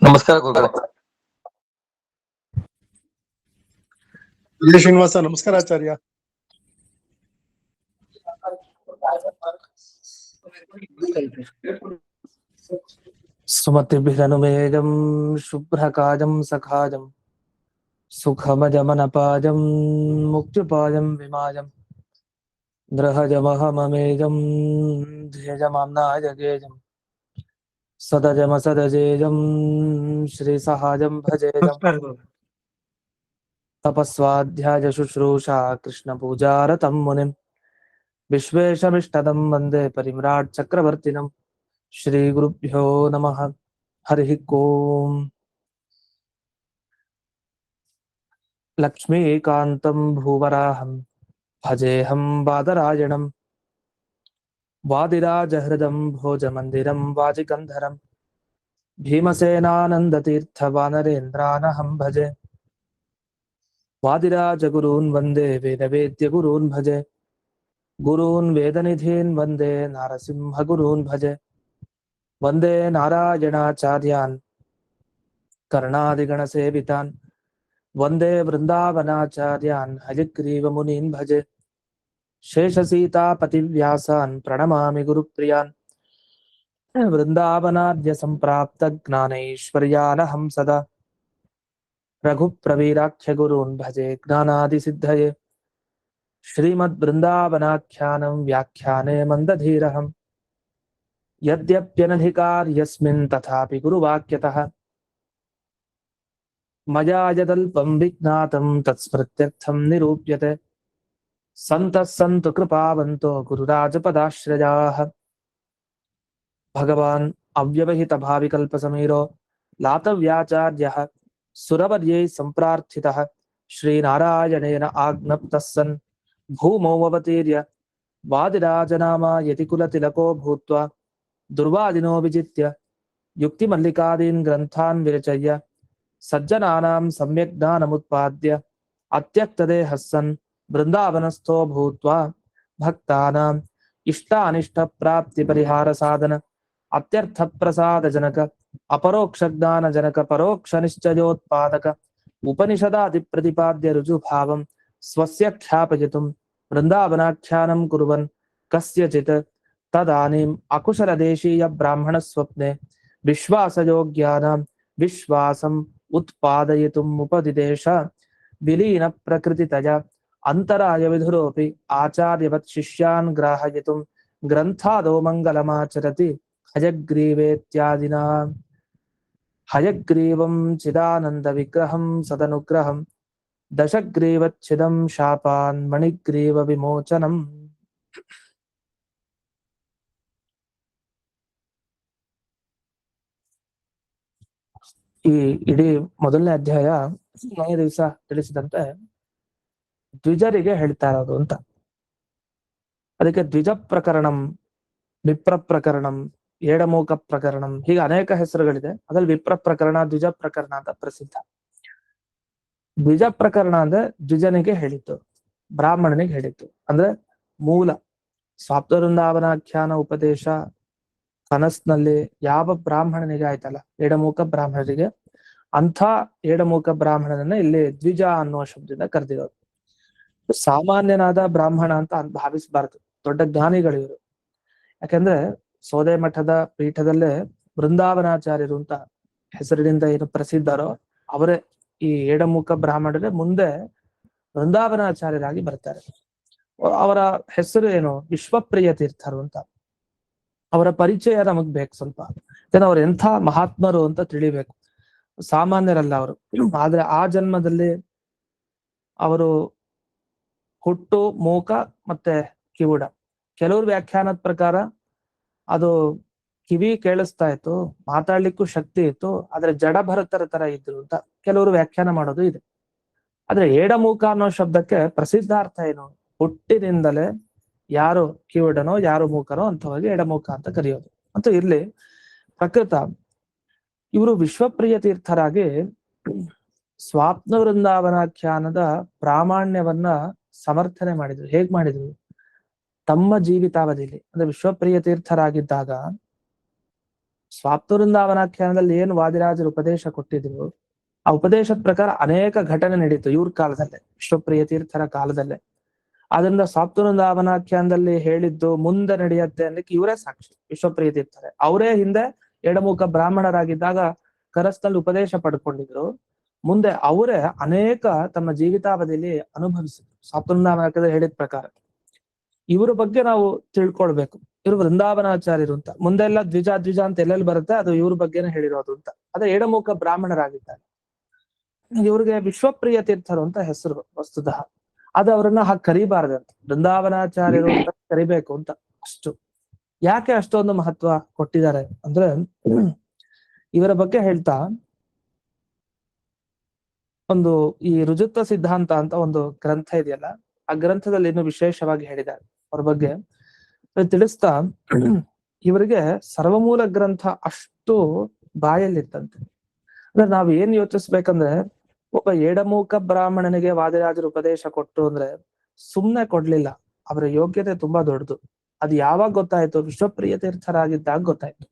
ನಮಸ್ಕಾರ ಗುರುಗಳೇ. ಇಲ್ಲಿ ಶ್ರೀನಿವಾಸ, ನಮಸ್ಕಾರ ಆಚಾರ್ಯ. ಸುಮತಿಭಿರನುಮೇಗಂ ಶುಭ್ರಕಾಜಂ ಸಖಾಜಂ ಸುಖಮಜಮನಪಾಜಂ ಮುಕ್ತಿಪಾಜಂ ವಿಮಾಜಂ ಗೃಹಜಮಹಮಮೇಜಂ ಧ್ಯಜಮಾಮ್ನಾಯಗೇಜಂ ಸದಜಮಸದಜೇಜಂ ಶ್ರೀಸಹಾಜಂ ಭಜೇಜಂ ತಪಸ್ವಾಧ್ಯಾಯ ಶುಶ್ರೂಷಾ ಕೃಷ್ಣಪೂಜಾರತಂ ಮುನಿಂ ವಿಶ್ವೇಶಮಿಷ್ಟದಂ ವಂದೇ ಪರಿಮ್ರಾಟ್ ಚಕ್ರವರ್ತಿನಂ. ಶ್ರೀ ಗುರುಭ್ಯೋ ನಮಃ. ಹರಿ ಓಂ. ಲಕ್ಷ್ಮೀಕಾಂತಂ ಭೂವರಾಹಂ ಭಜೇಹಂ ಬಾದರಾಯಣಂ ವಾದಿರಾಜಹೃದಂ ಭೋಜಮಂದಿರಂ ವಾಜಿಗಂಧರಂ ಭೀಮಸೇನಾನಂದತೀರ್ಥವಾನರೇಂದ್ರಾನಹಂ ಭಜೆ. ವಾದಿರಾಜಗುರೂನ್ ವಂದೇ ವೇದವೇದ್ಯಗುರೂನ್ ಭಜೆ. ಗುರೂನ್ ವೇದನಿಧೀನ್ ವಂದೇ ನಾರಸಿಂಹಗುರೂನ್ ಭಜೆ. ವಂದೇ ನಾರಾಯಣಾಚಾರ್ಯಾನ್ ಕರ್ಣಾದಿಗಣಸೇವಿತಾನ್ ವಂದೇ ವೃಂದಾವನಾಚಾರ್ಯಾನ್ ಹಯಗ್ರೀವಮುನೀನ್ ಭಜೆ. ಶೇಷಸೀತಾಪತಿವ್ಯಾಸಾನ್ ಪ್ರಣಮಾಮಿ ಗುರುಪ್ರಿಯಾನ್. ವೃಂದಾವನಾದ್ಯ ಸಂಪ್ರಾಪ್ತ ಜ್ಞಾನೈಶ್ವರ್ಯಾನಹಂ ಸದಾ ರಘುಪ್ರವೀರಾಖ್ಯ ಗುರೂನ್ ಭಜೆ ಜ್ಞಾನಾದಿಸಿದ್ಧಯೇ. ಶ್ರೀಮದ್ ವೃಂದಾವನಾಖ್ಯಾನಂ ವ್ಯಾಖ್ಯಾನೆ ಮಂದಧೀರಹಂ ಯದ್ಯಪ್ಯನಧಿಕಾರ್ಯಸ್ಮಿನ್ ತಥಾಪಿ ಗುರುವಾಕ್ಯತಃ ಮಯಾ ಯದಲ್ಪಂ ವಿಜ್ಞಾತಂ ತತ್ಸ್ಮೃತ್ಯರ್ಥಂ ನಿರೂಪ್ಯತೆ. ಸಂತಃ ಸಂತು ಕೃಪಾವಂತೋ ಗುರುರಾಜಪದಾಶ್ರಯಾಃ. ಭಗವಾನ್ ಅವ್ಯವಹಿತ ಭಾವಿಕಲ್ಪಸಮೀರೋ ಲಾತವ್ಯಾಚಾರ್ಯಃ ಸುರವರ್ಯೈ ಸಂಪ್ರಾರ್ಥಿತಃ ಶ್ರೀನಾರಾಯಣೇನ ಆಜ್ಞಪ್ತಃ ಸನ್ ಭೂಮೌ ಅವತೀರ್ಯ ವಾದಿರಾಜನಾಮ ಯತಿಕುಲತಿಲಕೋ ಭೂತ್ವಾ ದುರ್ವಾದಿನೋ ವಿಜಿತ್ಯ ಯುಕ್ತಿಮಲ್ಲಿಕಾದೀನ್ ಗ್ರಂಥಾನ್ ವಿರಚಯ್ಯ ಸಜ್ಜನಾನಾಂ ಸಮ್ಯಕ್ ಜ್ಞಾನಮುತ್ಪಾದ್ಯ ಅತ್ಯಕ್ತದೇಹಃ ಸನ್ ಬೃಂದಾವನಸ್ಥೋ ಭೂತ್ವಾ ಭಕ್ತಾನಾಂ ಇಷ್ಟಾನಿಷ್ಟ ಪ್ರಾಪ್ತಿ ಪರಿಹಾರ ಸಾಧನ ಅತ್ಯರ್ಥ ಪ್ರಸಾದ ಜನಕ ಅಪರೋಕ್ಷ ಜ್ಞಾನ ಜನಕ ಪರೋಕ್ಷ ನಿಶ್ಚಯೋತ್ಪಾದಕ ಉಪನಿಷದಾದಿ ಪ್ರತಿಪಾದ್ಯ ರುಜುಭಾವಂ ಸ್ವಸ್ಯ ಖ್ಯಾಪಯಿತುಂ ವೃಂದಾವನಾಖ್ಯಾನಂ ಕುರ್ವನ್ ಕಸ್ಯಚಿತ್ ತದಾನೀಂ ಅಕುಶಲ ದೇಶೀಯ ಬ್ರಾಹ್ಮಣ ಸ್ವಪ್ನೆ ವಿಶ್ವಾಸಯೋಗ್ಯಾನಾಂ ವಿಶ್ವಾಸಂ ಉತ್ಪಾದಯಿತುಂ ಉಪದಿದೇಶ ವಿಲೀನ ಪ್ರಕೃತಿತಯ ಅಂತರಾಯ ವಿಧುರೋಪಿ ಆಚಾರ್ಯವತ್ ಶಿಷ್ಯಾನ್ ಗ್ರಾಹಯಿತುಂ ಗ್ರಂಥಾದೋ ಮಂಗಲಮಾಚರತಿ ಹಯಗ್ರೀವೇತ್ಯಾದಿನಾ. ಹಯಗ್ರೀವಂ ಚಿದಾನಂದ ವಿಗ್ರಹಂ ಸದನುಗ್ರಹಂ ದಶಗ್ರೀವಚ್ಛಿದಂ ಶಾಪಾನ್ ಮಣಿಗ್ರೀವ ವಿಮೋಚನಂ. ಈ ಇಡೀ ಮೊದಲನೇ ಅಧ್ಯಾಯ ಮನೆ ದಿವಸ ತಿಳಿಸಿದಂತೆ ದ್ವಿಜರಿಗೆ ಹೇಳ್ತಾ ಇರೋದು ಅಂತ. ಅದಕ್ಕೆ ದ್ವಿಜ ಪ್ರಕರಣಂ, ವಿಪ್ರ ಪ್ರಕರಣಂ, ಏಡಮೂಕ ಪ್ರಕರಣಂ, ಹೀಗೆ ಅನೇಕ ಹೆಸರುಗಳಿದೆ. ಅದ್ರಲ್ಲಿ ವಿಪ್ರ ಪ್ರಕರಣ, ದ್ವಿಜ ಪ್ರಕರಣ ಅಂತ ಪ್ರಸಿದ್ಧ. ದ್ವಿಜ ಪ್ರಕರಣ ಅಂದ್ರೆ ದ್ವಿಜನಿಗೆ ಹೇಳಿತ್ತು, ಬ್ರಾಹ್ಮಣನಿಗೆ ಹೇಳಿತ್ತು. ಅಂದ್ರೆ ಮೂಲ ಸ್ವಾಪ್ತವೃಂದಾವನಾಖ್ಯಾನ ಉಪದೇಶ ಕನಸ್ನಲ್ಲಿ ಯಾವ ಬ್ರಾಹ್ಮಣನಿಗೆ ಆಯ್ತಲ್ಲ, ಏಡಮೂಕ ಬ್ರಾಹ್ಮಣರಿಗೆ, ಅಂಥ ಏಡಮೂಕ ಬ್ರಾಹ್ಮಣನನ್ನ ಇಲ್ಲಿ ದ್ವಿಜ ಅನ್ನುವ ಶಬ್ದದಿಂದ ಕರೆದಿರೋದು. ಸಾಮಾನ್ಯನಾದ ಬ್ರಾಹ್ಮಣ ಅಂತ ಭಾವಿಸಬಾರದು, ದೊಡ್ಡ ಜ್ಞಾನಿಗಳಿವರು. ಯಾಕಂದ್ರೆ ಸೋದೆ ಮಠದ ಪೀಠದಲ್ಲೇ ಬೃಂದಾವನಾಚಾರ್ಯರು ಅಂತ ಹೆಸರಿನಿಂದ ಏನು ಪ್ರಸಿದ್ಧರೋ ಅವರೇ ಈ ಏಡಮುಖ ಬ್ರಾಹ್ಮಣರೇ ಮುಂದೆ ಬೃಂದಾವನಾಚಾರ್ಯರಾಗಿ ಬರ್ತಾರೆ. ಅವರ ಹೆಸರು ಏನು? ವಿಶ್ವಪ್ರಿಯ ತೀರ್ಥರು ಅಂತ. ಅವರ ಪರಿಚಯ ನಮಗ್ ಬೇಕು ಸ್ವಲ್ಪ. ಯಾಕಂದ್ರೆ ಅವ್ರು ಎಂಥ ಮಹಾತ್ಮರು ಅಂತ ತಿಳಿಬೇಕು. ಸಾಮಾನ್ಯರಲ್ಲ ಅವರು. ಆದ್ರೆ ಆ ಜನ್ಮದಲ್ಲಿ ಅವರು ಹುಟ್ಟು, ಮೂಕ ಮತ್ತೆ ಕಿವುಡ. ಕೆಲವ್ರ ವ್ಯಾಖ್ಯಾನದ ಪ್ರಕಾರ ಅದು ಕಿವಿ ಕೇಳಿಸ್ತಾ ಇತ್ತು, ಮಾತಾಡ್ಲಿಕ್ಕೂ ಶಕ್ತಿ ಇತ್ತು, ಆದ್ರೆ ಜಡ ಭರತರ ತರ ಇದ್ರು ಅಂತ ಕೆಲವರು ವ್ಯಾಖ್ಯಾನ ಮಾಡೋದು ಇದೆ. ಆದ್ರೆ ಏಡಮೂಕ ಅನ್ನೋ ಶಬ್ದಕ್ಕೆ ಪ್ರಸಿದ್ಧ ಅರ್ಥ ಏನು? ಹುಟ್ಟಿನಿಂದಲೇ ಯಾರು ಕಿವುಡನೋ ಯಾರು ಮೂಕನೋ ಅಂಥವಾಗಿ ಎಡಮೂಕ ಅಂತ ಕರೆಯೋದು ಅಂತ. ಇರ್ಲಿ, ಪ್ರಕೃತ ಇವರು ವಿಶ್ವಪ್ರಿಯ ತೀರ್ಥರಾಗಿ ಸ್ವಾಪ್ನ ವೃಂದಾವನಾಖ್ಯಾನದ ಪ್ರಾಮಾಣ್ಯವನ್ನ ಸಮರ್ಥನೆ ಮಾಡಿದ್ರು. ಹೇಗ್ ಮಾಡಿದ್ರು? ತಮ್ಮ ಜೀವಿತಾವಧಿಯಲ್ಲಿ, ಅಂದ್ರೆ ವಿಶ್ವಪ್ರಿಯ ತೀರ್ಥರಾಗಿದ್ದಾಗ ಸ್ವಾಪ್ತ ವೃಂದಾವನಾಖ್ಯಾನದಲ್ಲಿ ಏನು ವಾದಿರಾಜರು ಉಪದೇಶ ಕೊಟ್ಟಿದ್ರು, ಆ ಉಪದೇಶದ ಪ್ರಕಾರ ಅನೇಕ ಘಟನೆ ನಡೀತು ಇವ್ರ ಕಾಲದಲ್ಲೇ, ವಿಶ್ವಪ್ರಿಯ ತೀರ್ಥರ ಕಾಲದಲ್ಲೇ. ಅದರಿಂದ ಸ್ವಾಪ್ತ ವೃಂದಾವನಾಖ್ಯಾನದಲ್ಲಿ ಹೇಳಿದ್ದು ಮುಂದೆ ನಡೆಯುತ್ತೆ ಅನ್ನಕ್ಕೆ ಇವರೇ ಸಾಕ್ಷಿ, ವಿಶ್ವಪ್ರಿಯ ತೀರ್ಥರೇ. ಅವರೇ ಹಿಂದೆ ಎಡಮುಖ ಬ್ರಾಹ್ಮಣರಾಗಿದ್ದಾಗ ಕರಸ್ಥಲ್ಲಿ ಉಪದೇಶ ಪಡ್ಕೊಂಡಿದ್ರು. ಮುಂದೆ ಅವರೇ ಅನೇಕ ತಮ್ಮ ಜೀವಿತಾವಧಿಯಲ್ಲಿ ಅನುಭವಿಸಿದ್ರು ಸ್ವಾಪ್ತ ವೃಂದಾವನಾಖ್ಯಾನದಲ್ಲಿ ಹೇಳಿದ ಪ್ರಕಾರ. ಇವರ ಬಗ್ಗೆ ನಾವು ತಿಳ್ಕೊಳ್ಬೇಕು. ಇವರು ವೃಂದಾವನಾಚಾರ್ಯರು ಅಂತ. ಮುಂದೆಲ್ಲ ದ್ವಿಜ ದ್ವಿಜ ಅಂತ ಎಲ್ಲೆಲ್ಲಿ ಬರುತ್ತೆ ಅದು ಇವ್ರ ಬಗ್ಗೆನೇ ಹೇಳಿರೋದು ಅಂತ. ಅದೇ ಎಡಮುಖ ಬ್ರಾಹ್ಮಣರಾಗಿದ್ದಾರೆ. ಇವ್ರಿಗೆ ವಿಶ್ವಪ್ರಿಯ ತೀರ್ಥರು ಅಂತ ಹೆಸರು ವಸ್ತುತಃ. ಅದು ಅವ್ರನ್ನ ಹಾಗೆ ಕರಿಬಾರ್ದಂತ, ವೃಂದಾವನಾಚಾರ್ಯರು ಅಂತ ಕರಿಬೇಕು ಅಂತ. ಅಷ್ಟು ಯಾಕೆ ಅಷ್ಟೊಂದು ಮಹತ್ವ ಕೊಟ್ಟಿದ್ದಾರೆ ಅಂದ್ರೆ, ಇವರ ಬಗ್ಗೆ ಹೇಳ್ತಾ ಒಂದು ಈ ರುಜುತ್ವ ಸಿದ್ಧಾಂತ ಅಂತ ಒಂದು ಗ್ರಂಥ ಇದೆಯಲ್ಲ, ಆ ಗ್ರಂಥದಲ್ಲಿ ಇನ್ನು ವಿಶೇಷವಾಗಿ ಹೇಳಿದ್ದಾರೆ ಅವ್ರ ಬಗ್ಗೆ ತಿಳಿಸ್ತಾ. ಇವರಿಗೆ ಸರ್ವಮೂಲ ಗ್ರಂಥ ಅಷ್ಟು ಬಾಯಲ್ಲಿತ್ತಂತೆ. ಅಂದ್ರೆ ನಾವ್ ಏನ್ ಯೋಚಿಸ್ಬೇಕಂದ್ರೆ, ಒಬ್ಬ ಎಡಮೂಕ ಬ್ರಾಹ್ಮಣನಿಗೆ ವಾದಿರಾಜರು ಉಪದೇಶ ಕೊಟ್ಟು ಅಂದ್ರೆ ಸುಮ್ನೆ ಕೊಡ್ಲಿಲ್ಲ, ಅವರ ಯೋಗ್ಯತೆ ತುಂಬಾ ದೊಡ್ಡದು. ಅದು ಯಾವಾಗ ಗೊತ್ತಾಯ್ತು? ವಿಶ್ವಪ್ರಿಯ ತೀರ್ಥರಾಗಿದ್ದಾಗ ಗೊತ್ತಾಯ್ತು.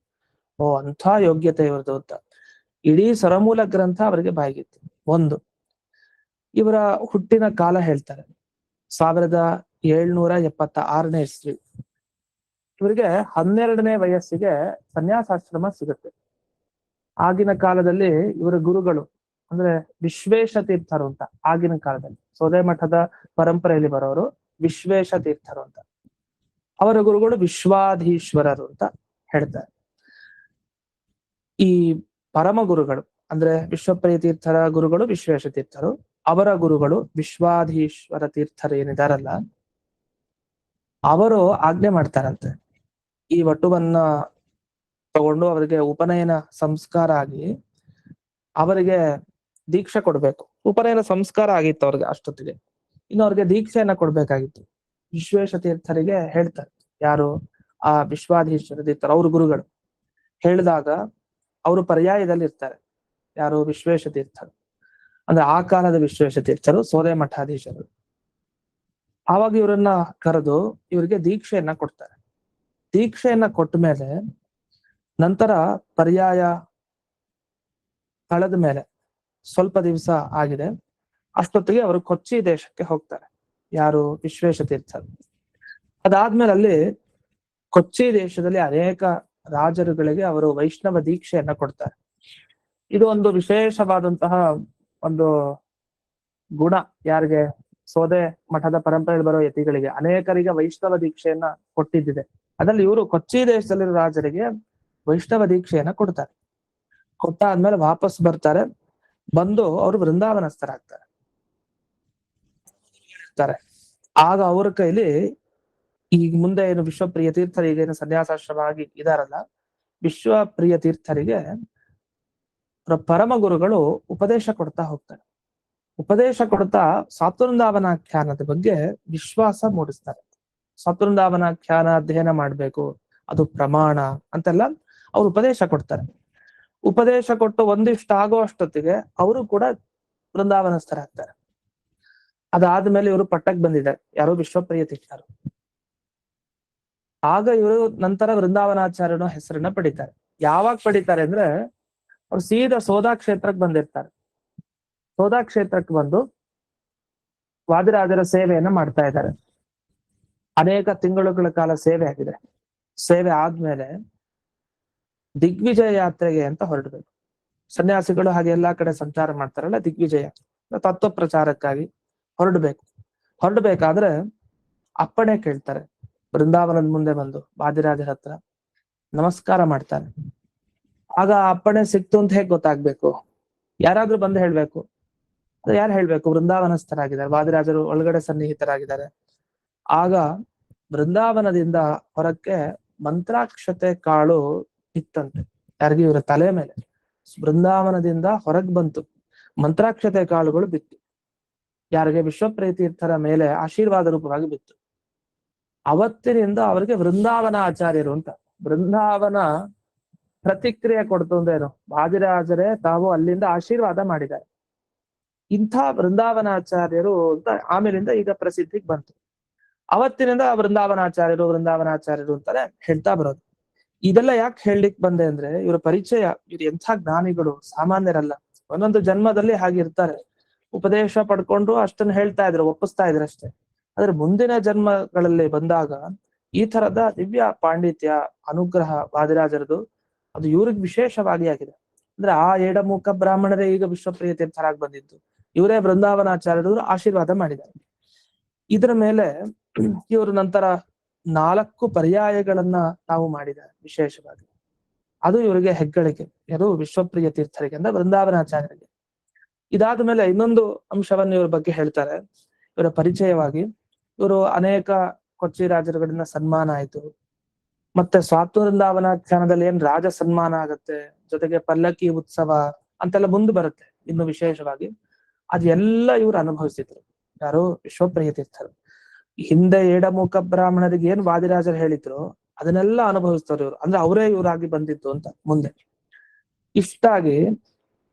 ಓ, ಅಂಥ ಯೋಗ್ಯತೆ ಇವ್ರದ್ದು ಅಂತ. ಇಡೀ ಸರ್ವಮೂಲ ಗ್ರಂಥ ಅವರಿಗೆ ಬಾಯಿಗಿತ್ತು. ಒಂದು, ಇವರ ಹುಟ್ಟಿನ ಕಾಲ ಹೇಳ್ತಾರೆ 1776ನೇ ಇಸ್ವಿ. ಇವರಿಗೆ 12ನೇ ವಯಸ್ಸಿಗೆ ಸನ್ಯಾಸಾಶ್ರಮ ಸಿಗುತ್ತೆ. ಆಗಿನ ಕಾಲದಲ್ಲಿ ಇವರ ಗುರುಗಳು ಅಂದ್ರೆ ವಿಶ್ವೇಶ ತೀರ್ಥರು ಅಂತ, ಆಗಿನ ಕಾಲದಲ್ಲಿ ಸೋದೆ ಮಠದ ಪರಂಪರೆಯಲ್ಲಿ ಬರೋರು ವಿಶ್ವೇಶ ತೀರ್ಥರು ಅಂತ. ಅವರ ಗುರುಗಳು ವಿಶ್ವಾಧೀಶ್ವರರು ಅಂತ ಹೇಳ್ತಾರೆ. ಈ ಪರಮ ಗುರುಗಳು ಅಂದ್ರೆ ವಿಶ್ವಪ್ರಿಯ ತೀರ್ಥರ ಗುರುಗಳು ವಿಶ್ವೇಶ ತೀರ್ಥರು, ಅವರ ಗುರುಗಳು ವಿಶ್ವಾಧೀಶ್ವರ ತೀರ್ಥರು ಏನಿದಾರಲ್ಲ, ಅವರು ಆಜ್ಞೆ ಮಾಡ್ತಾರಂತೆ ಈ ವಟುವನ್ನ ತಗೊಂಡು ಅವರಿಗೆ ಉಪನಯನ ಸಂಸ್ಕಾರ ಆಗಿ ಅವರಿಗೆ ದೀಕ್ಷೆ ಕೊಡ್ಬೇಕು. ಉಪನಯನ ಸಂಸ್ಕಾರ ಆಗಿತ್ತು ಅವ್ರಿಗೆ ಅಷ್ಟೊತ್ತಿಗೆ. ಇನ್ನು ಅವ್ರಿಗೆ ದೀಕ್ಷೆಯನ್ನ ಕೊಡ್ಬೇಕಾಗಿತ್ತು. ವಿಶ್ವೇಶ ತೀರ್ಥರಿಗೆ ಹೇಳ್ತಾರೆ, ಯಾರು ಆ ವಿಶ್ವಾಧೀಶ್ವರ ತೀರ್ಥರು ಅವ್ರ ಗುರುಗಳು ಹೇಳಿದಾಗ ಅವರು ಪರ್ಯಾಯದಲ್ಲಿ ಇರ್ತಾರೆ. ಯಾರು? ವಿಶ್ವೇಶ ತೀರ್ಥರು ಅಂದ್ರೆ ಆ ಕಾಲದ ವಿಶ್ವೇಶ ತೀರ್ಥರು, ಸೋದೆ ಮಠಾಧೀಶರು. ಆವಾಗ ಇವರನ್ನ ಕರೆದು ಇವರಿಗೆ ದೀಕ್ಷೆಯನ್ನ ಕೊಡ್ತಾರೆ. ದೀಕ್ಷೆಯನ್ನ ಕೊಟ್ಟ ಮೇಲೆ ನಂತರ ಪರ್ಯಾಯ ಕಳೆದ ಮೇಲೆ ಸ್ವಲ್ಪ ದಿವಸ ಆಗಿದೆ, ಅಷ್ಟೊತ್ತಿಗೆ ಅವರು ಕೊಚ್ಚಿ ದೇಶಕ್ಕೆ ಹೋಗ್ತಾರೆ. ಯಾರು? ವಿಶ್ವೇಶ ತೀರ್ಥರು. ಅದಾದ್ಮೇಲೆ ಅಲ್ಲಿ ಕೊಚ್ಚಿ ದೇಶದಲ್ಲಿ ಅನೇಕ ರಾಜರುಗಳಿಗೆ ಅವರು ವೈಷ್ಣವ ದೀಕ್ಷೆಯನ್ನ ಕೊಡ್ತಾರೆ. ಇದು ಒಂದು ವಿಶೇಷವಾದಂತಹ ಒಂದು ಗುಣ. ಯಾರಿಗೆ? ಸೋದೆ ಮಠದ ಪರಂಪರೆಯಲ್ಲಿ ಬರೋ ಯತಿಗಳಿಗೆ ಅನೇಕರಿಗೆ ವೈಷ್ಣವ ದೀಕ್ಷೆಯನ್ನ ಕೊಟ್ಟಿದ್ದಿದೆ. ಅದ್ರಲ್ಲಿ ಇವರು ಕೊಚ್ಚಿ ದೇಶದಲ್ಲಿರೋ ರಾಜರಿಗೆ ವೈಷ್ಣವ ದೀಕ್ಷೆಯನ್ನ ಕೊಡ್ತಾರೆ. ಕೊಟ್ಟಾದ್ಮೇಲೆ ವಾಪಸ್ ಬರ್ತಾರೆ. ಬಂದು ಅವರು ವೃಂದಾವನಸ್ಥರಾಗ್ತಾರೆ. ಆಗ ಅವರ ಕೈಲಿ ಈಗ ಮುಂದೆ ಏನು ವಿಶ್ವಪ್ರಿಯ ತೀರ್ಥರು ಈಗೇನು ಸನ್ಯಾಸಾಶ್ರಮ ಆಗಿ ಇದಾರಲ್ಲ, ವಿಶ್ವಪ್ರಿಯ ತೀರ್ಥರಿಗೆ ಪರಮ ಗುರುಗಳು ಉಪದೇಶ ಕೊಡ್ತಾ ಹೋಗ್ತಾರೆ. ಉಪದೇಶ ಕೊಡ್ತಾ ಸಾತ್ವೃಂದಾವನಾಖ್ಯಾನದ ಬಗ್ಗೆ ವಿಶ್ವಾಸ ಮೂಡಿಸ್ತಾರೆ. ಸಾತ್ವೃಂದಾವನಾಖ್ಯಾನ ಅಧ್ಯಯನ ಮಾಡ್ಬೇಕು, ಅದು ಪ್ರಮಾಣ ಅಂತೆಲ್ಲ ಅವ್ರು ಉಪದೇಶ ಕೊಡ್ತಾರೆ. ಉಪದೇಶ ಕೊಟ್ಟು ಒಂದಿಷ್ಟು ಆಗೋ ಅಷ್ಟೊತ್ತಿಗೆ ಅವರು ಕೂಡ ವೃಂದಾವನಸ್ಥರಾಗ್ತಾರೆ. ಅದಾದ್ಮೇಲೆ ಇವರು ಪಟ್ಟಕ್ಕೆ ಬಂದಿದ್ದಾರೆ. ಯಾರು? ವಿಶ್ವಪ್ರಿಯ ತೀರ್ಥರು. ಆಗ ಇವರು ನಂತರ ವೃಂದಾವನಾಚಾರ್ಯನ ಹೆಸರನ್ನ ಪಡಿತಾರೆ. ಯಾವಾಗ ಪಡಿತಾರೆ ಅಂದ್ರೆ, ಅವ್ರು ಸೀದಾ ಸೋದಾ ಕ್ಷೇತ್ರಕ್ಕೆ ಬಂದಿರ್ತಾರೆ. ಸೋದಾ ಕ್ಷೇತ್ರಕ್ಕೆ ಬಂದು ವಾದಿರಾಜರ ಸೇವೆಯನ್ನ ಮಾಡ್ತಾ ಇದ್ದಾರೆ. ಅನೇಕ ತಿಂಗಳುಗಳ ಕಾಲ ಸೇವೆ ಆಗಿದೆ. ಸೇವೆ ಆದ್ಮೇಲೆ ದಿಗ್ವಿಜಯ ಯಾತ್ರೆಗೆ ಅಂತ ಹೊರಡ್ಬೇಕು. ಸನ್ಯಾಸಿಗಳು ಹಾಗೆ ಎಲ್ಲಾ ಕಡೆ ಸಂಚಾರ ಮಾಡ್ತಾರಲ್ಲ, ದಿಗ್ವಿಜಯ ತತ್ವ ಪ್ರಚಾರಕ್ಕಾಗಿ ಹೊರಡ್ಬೇಕಾದ್ರೆ ಅಪ್ಪಣೆ ಕೇಳ್ತಾರೆ. ವೃಂದಾವನದ ಮುಂದೆ ಬಂದು ವಾದಿರಾಜರ ಹತ್ರ ನಮಸ್ಕಾರ ಮಾಡ್ತಾರೆ. ಆಗ ಅಪ್ಪಣೆ ಸಿಕ್ತು ಅಂತ ಹೇಗ್ ಗೊತ್ತಾಗ್ಬೇಕು? ಯಾರಾದ್ರೂ ಬಂದು ಹೇಳ್ಬೇಕು. ಯಾರು ಹೇಳ್ಬೇಕು? ವೃಂದಾವನಸ್ಥರಾಗಿದ್ದಾರೆ, ವಾದಿರಾಜರು ಒಳಗಡೆ ಸನ್ನಿಹಿತರಾಗಿದ್ದಾರೆ. ಆಗ ವೃಂದಾವನದಿಂದ ಹೊರಕ್ಕೆ ಮಂತ್ರಾಕ್ಷತೆ ಕಾಳು ಇತ್ತಂತೆ. ಯಾರಿಗೆ? ಇವರ ತಲೆ ಮೇಲೆ ಬೃಂದಾವನದಿಂದ ಹೊರಗ್ ಬಂತು ಮಂತ್ರಾಕ್ಷತೆ ಕಾಳುಗಳು ಬಿತ್ತು. ಯಾರಿಗೆ? ವಿಶ್ವಪ್ರಿಯ ತೀರ್ಥರ ಮೇಲೆ ಆಶೀರ್ವಾದ ರೂಪವಾಗಿ ಬಿತ್ತು. ಅವತ್ತಿನಿಂದ ಅವರಿಗೆ ವೃಂದಾವನ ಆಚಾರ್ಯರು ಅಂತ. ವೃಂದಾವನ ಪ್ರತಿಕ್ರಿಯೆ ಕೊಡ್ತು ಅಂದೇನು, ವಾದಿರಾಜರೇ ತಾವು ಅಲ್ಲಿಂದ ಆಶೀರ್ವಾದ ಮಾಡಿದ್ದಾರೆ. ಇಂಥ ವೃಂದಾವನಾಚಾರ್ಯರು ಅಂತ ಆಮೇಲಿಂದ ಈಗ ಪ್ರಸಿದ್ಧಿಗೆ ಬಂತು. ಅವತ್ತಿನಿಂದ ವೃಂದಾವನಾಚಾರ್ಯರು ಅಂತಾನೆ ಹೇಳ್ತಾ ಬರೋದು. ಇದೆಲ್ಲ ಯಾಕೆ ಹೇಳಲಿಕ್ಕೆ ಬಂದೆ ಅಂದ್ರೆ ಇವರ ಪರಿಚಯ, ಇವ್ರು ಎಂಥ ಜ್ಞಾನಿಗಳು, ಸಾಮಾನ್ಯರಲ್ಲ. ಒಂದೊಂದು ಜನ್ಮದಲ್ಲಿ ಹಾಗಿರ್ತಾರೆ, ಉಪದೇಶ ಪಡ್ಕೊಂಡು ಅಷ್ಟನ್ನ ಹೇಳ್ತಾ ಇದ್ರು, ಒಪ್ಪಿಸ್ತಾ ಇದ್ರು ಅಷ್ಟೇ. ಆದ್ರೆ ಮುಂದಿನ ಜನ್ಮಗಳಲ್ಲಿ ಬಂದಾಗ ಈ ತರದ ದಿವ್ಯ ಪಾಂಡಿತ್ಯ, ಅನುಗ್ರಹ ವಾದಿರಾಜರದು ಅದು ಇವ್ರಿಗೆ ವಿಶೇಷವಾಗಿ ಆಗಿದೆ. ಅಂದ್ರೆ ಆ ಎಡಮುಖ ಬ್ರಾಹ್ಮಣರೇ ಈಗ ವಿಶ್ವಪ್ರಿಯ ತೀರ್ಥರಾಗಿ ಬಂದಿದ್ದು, ಇವರೇ ಬೃಂದಾವನಾಚಾರ್ಯರು ಆಶೀರ್ವಾದ ಮಾಡಿದ್ದಾರೆ. ಇದರ ಮೇಲೆ ಇವರು ನಂತರ 4 ಪರ್ಯಾಯಗಳನ್ನ ನಾವು ಮಾಡಿದ್ದಾರೆ ವಿಶೇಷವಾಗಿ. ಅದು ಇವರಿಗೆ ಹೆಗ್ಗಳಿಕೆ, ಯಾರು ವಿಶ್ವಪ್ರಿಯ ತೀರ್ಥರಿಗೆ ಅಂದ್ರೆ ಬೃಂದಾವನಾಚಾರ್ಯರಿಗೆ. ಇದಾದ ಮೇಲೆ ಇನ್ನೊಂದು ಅಂಶವನ್ನು ಇವ್ರ ಬಗ್ಗೆ ಹೇಳ್ತಾರೆ. ಇವರ ಪರಿಚಯವಾಗಿ ಇವರು ಅನೇಕ ಕೊಚ್ಚಿ ರಾಜರುಗಳಿಂದ ಸನ್ಮಾನ ಆಯ್ತು. ಮತ್ತೆ ಸ್ವಾತಂತ್ರ್ಯವನಾಖ್ಯಾನದಲ್ಲಿ ಏನ್ ರಾಜ ಸನ್ಮಾನ ಆಗತ್ತೆ, ಜೊತೆಗೆ ಪಲ್ಲಕ್ಕಿ ಉತ್ಸವ ಅಂತೆಲ್ಲ ಮುಂದೆ ಬರುತ್ತೆ ಇನ್ನು ವಿಶೇಷವಾಗಿ. ಅದೆಲ್ಲ ಇವ್ರು ಅನುಭವಿಸಿದ್ರು, ಯಾರು ವಿಶ್ವಪ್ರಿಯ ತೀರ್ಥರು. ಹಿಂದೆ ಎಡಮುಖ ಬ್ರಾಹ್ಮಣರಿಗೆ ಏನ್ ವಾದಿರಾಜರು ಹೇಳಿದ್ರು ಅದನ್ನೆಲ್ಲ ಅನುಭವಿಸ್ತಾರೆ ಇವ್ರು, ಅಂದ್ರೆ ಅವರೇ ಇವರಾಗಿ ಬಂದಿತ್ತು ಅಂತ ಮುಂದೆ. ಇಷ್ಟಾಗಿ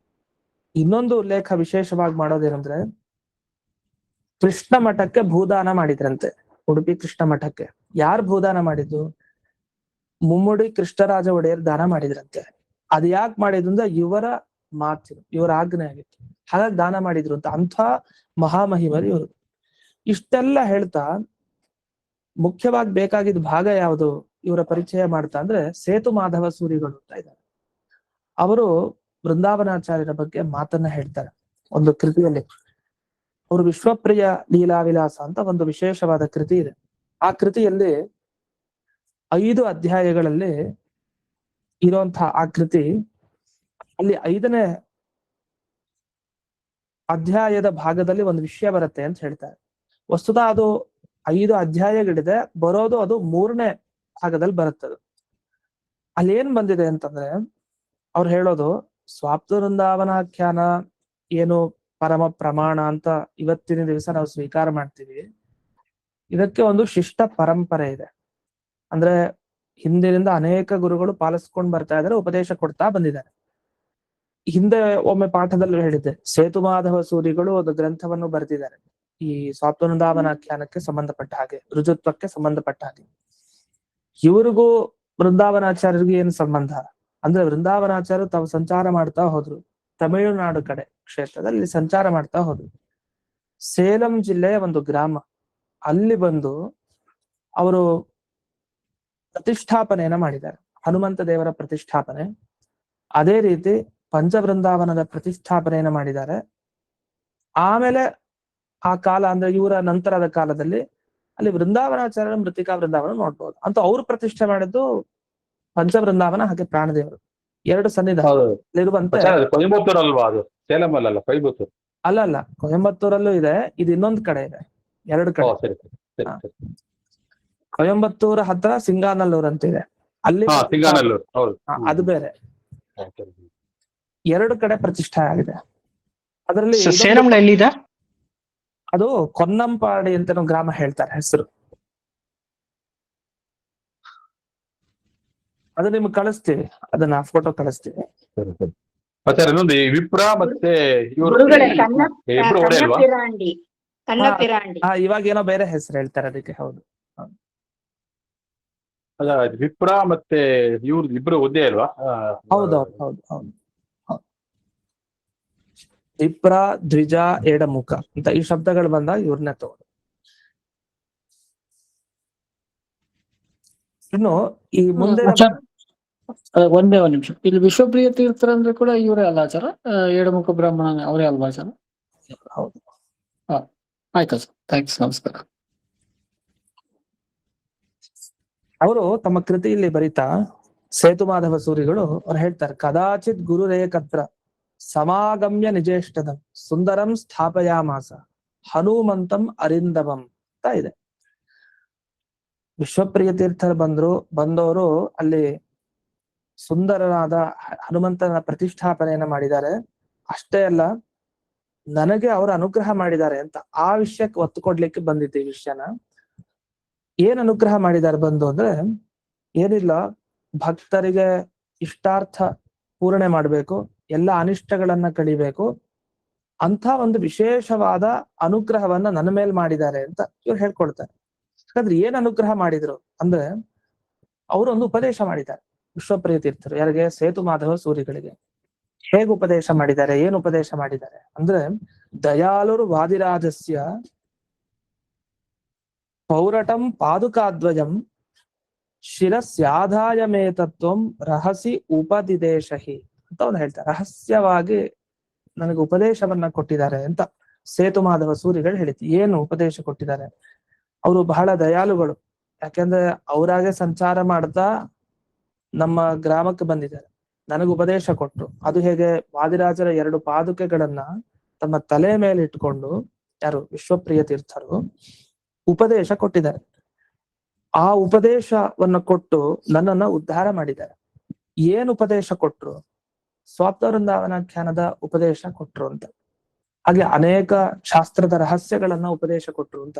ಇನ್ನೊಂದು ಉಲ್ಲೇಖ ವಿಶೇಷವಾಗಿ ಮಾಡೋದೇನಂದ್ರೆ, ಕೃಷ್ಣ ಮಠಕ್ಕೆ ಭೂದಾನ ಮಾಡಿದ್ರಂತೆ, ಉಡುಪಿ ಕೃಷ್ಣ ಮಠಕ್ಕೆ. ಯಾರು ಭೂದಾನ ಮಾಡಿದ್ದು? ಮುಮ್ಮಡಿ ಕೃಷ್ಣರಾಜ ಒಡೆಯರ್ ದಾನ ಮಾಡಿದ್ರಂತೆ. ಅದ್ ಯಾಕೆ ಮಾಡಿದ್ರು ಅಂದ್ರೆ ಇವರ ಮಾತು, ಇವರ ಆಜ್ಞೆ ಆಗಿತ್ತು, ಹಾಗಾಗಿ ದಾನ ಮಾಡಿದ್ರು ಅಂತ. ಅಂಥ ಮಹಾಮಹಿಮರು ಇವರು. ಇಷ್ಟೆಲ್ಲ ಹೇಳ್ತಾ ಮುಖ್ಯವಾಗಿ ಬೇಕಾಗಿದ್ದ ಭಾಗ ಯಾವುದು ಇವರ ಪರಿಚಯ ಮಾಡ್ತಾ ಅಂದ್ರೆ, ಸೇತು ಮಾಧವ ಸೂರಿಗಳು ಅಂತ ಇದ್ದಾರೆ. ಅವರು ಬೃಂದಾವನಾಚಾರ್ಯರ ಬಗ್ಗೆ ಮಾತನ್ನ ಹೇಳ್ತಾರೆ ಒಂದು ಕೃತಿಯಲ್ಲಿ. ಅವರು ವಿಶ್ವಪ್ರಿಯ ಲೀಲಾವಿಲಾಸ ಅಂತ ಒಂದು ವಿಶೇಷವಾದ ಕೃತಿ ಇದೆ. ಆ ಕೃತಿಯಲ್ಲಿ 5 ಅಧ್ಯಾಯಗಳಲ್ಲಿ ಇರುವಂತಹ ಆ ಕೃತಿ, ಅಲ್ಲಿ 5ನೇ ಅಧ್ಯಾಯದ ಭಾಗದಲ್ಲಿ ಒಂದು ವಿಷಯ ಬರುತ್ತೆ ಅಂತ ಹೇಳ್ತಾರೆ. ವಸ್ತುತಃ ಅದು 5 ಅಧ್ಯಾಯಗಳಿದೆ, ಬರೋದು ಅದು 3ನೇ ಭಾಗದಲ್ಲಿ ಬರುತ್ತದು. ಅಲ್ಲಿ ಏನ್ ಬಂದಿದೆ ಅಂತಂದ್ರೆ, ಅವ್ರು ಹೇಳೋದು ಸ್ವಾಪ್ತ ವೃಂದಾವನಾಖ್ಯಾನ ಏನು ಪರಮ ಪ್ರಮಾಣ ಅಂತ ಇವತ್ತಿನ ದಿವಸ ನಾವು ಸ್ವೀಕಾರ ಮಾಡ್ತೀವಿ. ಇದಕ್ಕೆ ಒಂದು ಶಿಷ್ಟ ಪರಂಪರೆ ಇದೆ. ಅಂದ್ರೆ ಹಿಂದಿನಿಂದ ಅನೇಕ ಗುರುಗಳು ಪಾಲಿಸ್ಕೊಂಡು ಬರ್ತಾ ಇದ್ದಾರೆ, ಉಪದೇಶ ಕೊಡ್ತಾ ಬಂದಿದ್ದಾರೆ. ಹಿಂದೆ ಒಮ್ಮೆ ಪಾಠದಲ್ಲಿ ಹೇಳಿದ್ದೆ, ಸೇತುಮಾಧವ ಸೂರಿಗಳು ಒಂದು ಗ್ರಂಥವನ್ನು ಬರೆದಿದ್ದಾರೆ ಈ ಸ್ವಾಪ್ತ ವೃಂದಾವನಾಖ್ಯಾನಕ್ಕೆ ಸಂಬಂಧಪಟ್ಟ ಹಾಗೆ, ಋಜುತ್ವಕ್ಕೆ ಸಂಬಂಧಪಟ್ಟ ಹಾಗೆ. ಇವರಿಗೂ ಬೃಂದಾವನಾಚಾರ್ಯರಿಗೂ ಏನ್ ಸಂಬಂಧ ಅಂದ್ರೆ, ಬೃಂದಾವನಾಚಾರ್ಯರು ತಾವು ಸಂಚಾರ ಮಾಡ್ತಾ ಹೋದ್ರು, ತಮಿಳುನಾಡು ಕಡೆ ಕ್ಷೇತ್ರದಲ್ಲಿ ಸಂಚಾರ ಮಾಡ್ತಾ ಹೋದ್ರು. ಸೇಲಂ ಜಿಲ್ಲೆಯ ಒಂದು ಗ್ರಾಮ, ಅಲ್ಲಿ ಬಂದು ಅವರು ಪ್ರತಿಷ್ಠಾಪನೆಯನ್ನ ಮಾಡಿದ್ದಾರೆ, ಹನುಮಂತ ದೇವರ ಪ್ರತಿಷ್ಠಾಪನೆ. ಅದೇ ರೀತಿ ಪಂಚವೃಂದಾವನದ ಪ್ರತಿಷ್ಠಾಪನೆಯನ್ನ ಮಾಡಿದ್ದಾರೆ. ಆಮೇಲೆ ಆ ಕಾಲ ಅಂದ್ರೆ ಇವರ ನಂತರದ ಕಾಲದಲ್ಲಿ ಅಲ್ಲಿ ವೃಂದಾವನಾಚಾರ್ಯರ ಮೃತಿಕಾ ವೃಂದಾವನ ನೋಡ್ಬೋದು ಅಂತ. ಅವ್ರು ಪ್ರತಿಷ್ಠೆ ಮಾಡಿದ್ದು ಪಂಚವೃಂದಾವನ ಹಾಗೆ ಪ್ರಾಣದೇವರು, 2 ಸನ್ನಿಧಾನವಿರುವಂತೆ. ಕೊಯಂಬತ್ತೂರ್ ಅಲ್ವಾ ಅದು? ಸೇಲಂ ಅಲ್ಲ, ಕೊಯಂಬತ್ತೂರ್ ಅಲ್ಲ, ಕೊಯಂಬತ್ತೂರಲ್ಲೂ ಇದೆ, ಇದು ಇನ್ನೊಂದು ಕಡೆ ಇದೆ, 2 ಕಡೆ. ಕೊಯಂಬತ್ತೂರ ಹತ್ರ ಸಿಂಗಾನಲ್ಲೂರ್ ಅಂತ ಇದೆ, ಅಲ್ಲಿ ಅದು ಬೇರೆ. 2 ಕಡೆ ಪ್ರತಿಷ್ಠೆ ಆಗಿದೆ. ಅದರಲ್ಲಿ ಎಲ್ಲಿದೆ? ಅದು ಕೊನ್ನಂಪಾಡಿ ಅಂತ ಗ್ರಾಮ ಹೇಳ್ತಾರೆ ಹೆಸರು. ಅದು ನಿಮ್ಗೆ ಕಳಿಸ್ತೀವಿ, ಅದನ್ನ ಫೋಟೋ ಕಳಿಸ್ತೀವಿ. ಇನ್ನೊಂದು ವಿಪ್ರ ಮತ್ತೆ ಇವಾಗ ಏನೋ ಬೇರೆ ಹೆಸರು ಹೇಳ್ತಾರೆ ಅದಕ್ಕೆ. ಹೌದು, ವಿಪ್ರ ಮತ್ತೆ ಇವ್ರು ಇಬ್ರು ಒಂದೇ ಅಲ್ವಾ? ಹೌದು. ವಿಪ್ರ, ದ್ವಿಜ, ಎಡಮುಖ ಅಂತ ಈ ಶಬ್ದಗಳು ಬಂದಾಗ ಇವ್ರನ್ನೇ ತಗೋದು. ಇನ್ನು ಈ ಮುಂದೆ ಒಂದೇ ಒಂದು ನಿಮಿಷ, ಇಲ್ಲಿ ವಿಶ್ವಪ್ರಿಯ ತೀರ್ಥರ ಅಂದ್ರೆ ಕೂಡ ಇವರೇ ಅಲ್ಲ ಆಚಾರ? ಎಡಮುಖ ಬ್ರಾಹ್ಮಣ ಅವರೇ ಅಲ್ವಾ ಆಚಾರ? ಹೌದು. ಆಯ್ತಾ ಸರ್, ಥ್ಯಾಂಕ್ಸ್, ನಮಸ್ಕಾರ. ಅವರು ತಮ್ಮ ಕೃತಿಯಲ್ಲಿ ಬರೀತಾ ಸೇತುಮಾಧವ ಸೂರಿಗಳು ಅವ್ರು ಹೇಳ್ತಾರೆ, ಕದಾಚಿತ್ ಗುರುರೇಕತ್ರ ಸಮಾಗಮ್ಯ ನಿಜೇಷ್ಟದಂ ಸುಂದರಂ ಸ್ಥಾಪಯಾಮಾಸ ಹನುಮಂತಂ ಅರಿಂದವಂ ಅಂತ ಇದೆ. ವಿಶ್ವಪ್ರಿಯ ತೀರ್ಥರು ಬಂದವರು ಅಲ್ಲಿ ಸುಂದರನಾದ ಹನುಮಂತನ ಪ್ರತಿಷ್ಠಾಪನೆಯನ್ನ ಮಾಡಿದ್ದಾರೆ. ಅಷ್ಟೇ ಅಲ್ಲ, ನನಗೆ ಅವರು ಅನುಗ್ರಹ ಮಾಡಿದ್ದಾರೆ ಅಂತ ಆ ವಿಷಯಕ್ಕೆ ಒತ್ತು ಕೊಡ್ಲಿಕ್ಕೆ ಬಂದಿದ್ದೆ ಈ ವಿಷಯನ. ಏನ್ ಅನುಗ್ರಹ ಮಾಡಿದ್ದಾರೆ ಬಂದು ಅಂದ್ರೆ, ಏನಿಲ್ಲ, ಭಕ್ತರಿಗೆ ಇಷ್ಟಾರ್ಥ ಪೂರಣೆ ಮಾಡ್ಬೇಕು, ಎಲ್ಲ ಅನಿಷ್ಟಗಳನ್ನ ಕಳಿಬೇಕು ಅಂತ ಒಂದು ವಿಶೇಷವಾದ ಅನುಗ್ರಹವನ್ನ ನನ್ನ ಮೇಲೆ ಮಾಡಿದ್ದಾರೆ ಅಂತ ಇವ್ರು ಹೇಳ್ಕೊಡ್ತಾರೆ. ಯಾಕಂದ್ರೆ ಏನ್ ಅನುಗ್ರಹ ಮಾಡಿದ್ರು ಅಂದ್ರೆ, ಅವರು ಒಂದು ಉಪದೇಶ ಮಾಡಿದ್ದಾರೆ. ವಿಶ್ವಪ್ರಿಯ ತೀರ್ಥರು ಯಾರಿಗೆ? ಸೇತು ಮಾಧವ ಸೂರಿಗಳಿಗೆ ಹೇಗೆ ಉಪದೇಶ ಮಾಡಿದ್ದಾರೆ, ಏನು ಉಪದೇಶ ಮಾಡಿದ್ದಾರೆ ಅಂದ್ರೆ, ದಯಾಳುರು ವಾದಿರಾಜಸ್ಯ ಪೌರಟಂ ಪಾದುಕಾದ್ವಯಂ ಶಿರಸ್ಯಾಧಾಯಮೇತತ್ವಂ ರಹಸಿ ಉಪದಿದೇಶಹಿ ಅಂತ ಅವ್ನು ಹೇಳ್ತಾರೆ. ರಹಸ್ಯವಾಗಿ ನನಗೆ ಉಪದೇಶವನ್ನ ಕೊಟ್ಟಿದ್ದಾರೆ ಅಂತ ಸೇತು ಮಾಧವ ಸೂರಿಗಳು ಹೇಳಿತು. ಏನು ಉಪದೇಶ ಕೊಟ್ಟಿದ್ದಾರೆ? ಅವರು ಬಹಳ ದಯಾಳುಗಳು. ಯಾಕೆಂದ್ರೆ ಅವರಾಗೆ ಸಂಚಾರ ಮಾಡ್ತಾ ನಮ್ಮ ಗ್ರಾಮಕ್ಕೆ ಬಂದಿದ್ದಾರೆ, ನನಗೆ ಉಪದೇಶ ಕೊಟ್ರು. ಅದು ಹೇಗೆ? ವಾದಿರಾಜರ 2 ಪಾದುಕೆಗಳನ್ನ ತಮ್ಮ ತಲೆ ಮೇಲೆ ಇಟ್ಕೊಂಡು, ಯಾರು? ವಿಶ್ವಪ್ರಿಯ ತೀರ್ಥರು ಉಪದೇಶ ಕೊಟ್ಟಿದ್ದಾರೆ. ಆ ಉಪದೇಶವನ್ನ ಕೊಟ್ಟು ನನ್ನನ್ನ ಉದ್ಧಾರ ಮಾಡಿದ್ದಾರೆ. ಏನ್ ಉಪದೇಶ ಕೊಟ್ರು? ಸ್ವಾಪ್ತವೃಂದಾವನಾಖ್ಯಾನದ ಉಪದೇಶ ಕೊಟ್ರು ಅಂತ. ಹಾಗೆ ಅನೇಕ ಶಾಸ್ತ್ರದ ರಹಸ್ಯಗಳನ್ನ ಉಪದೇಶ ಕೊಟ್ರು ಅಂತ.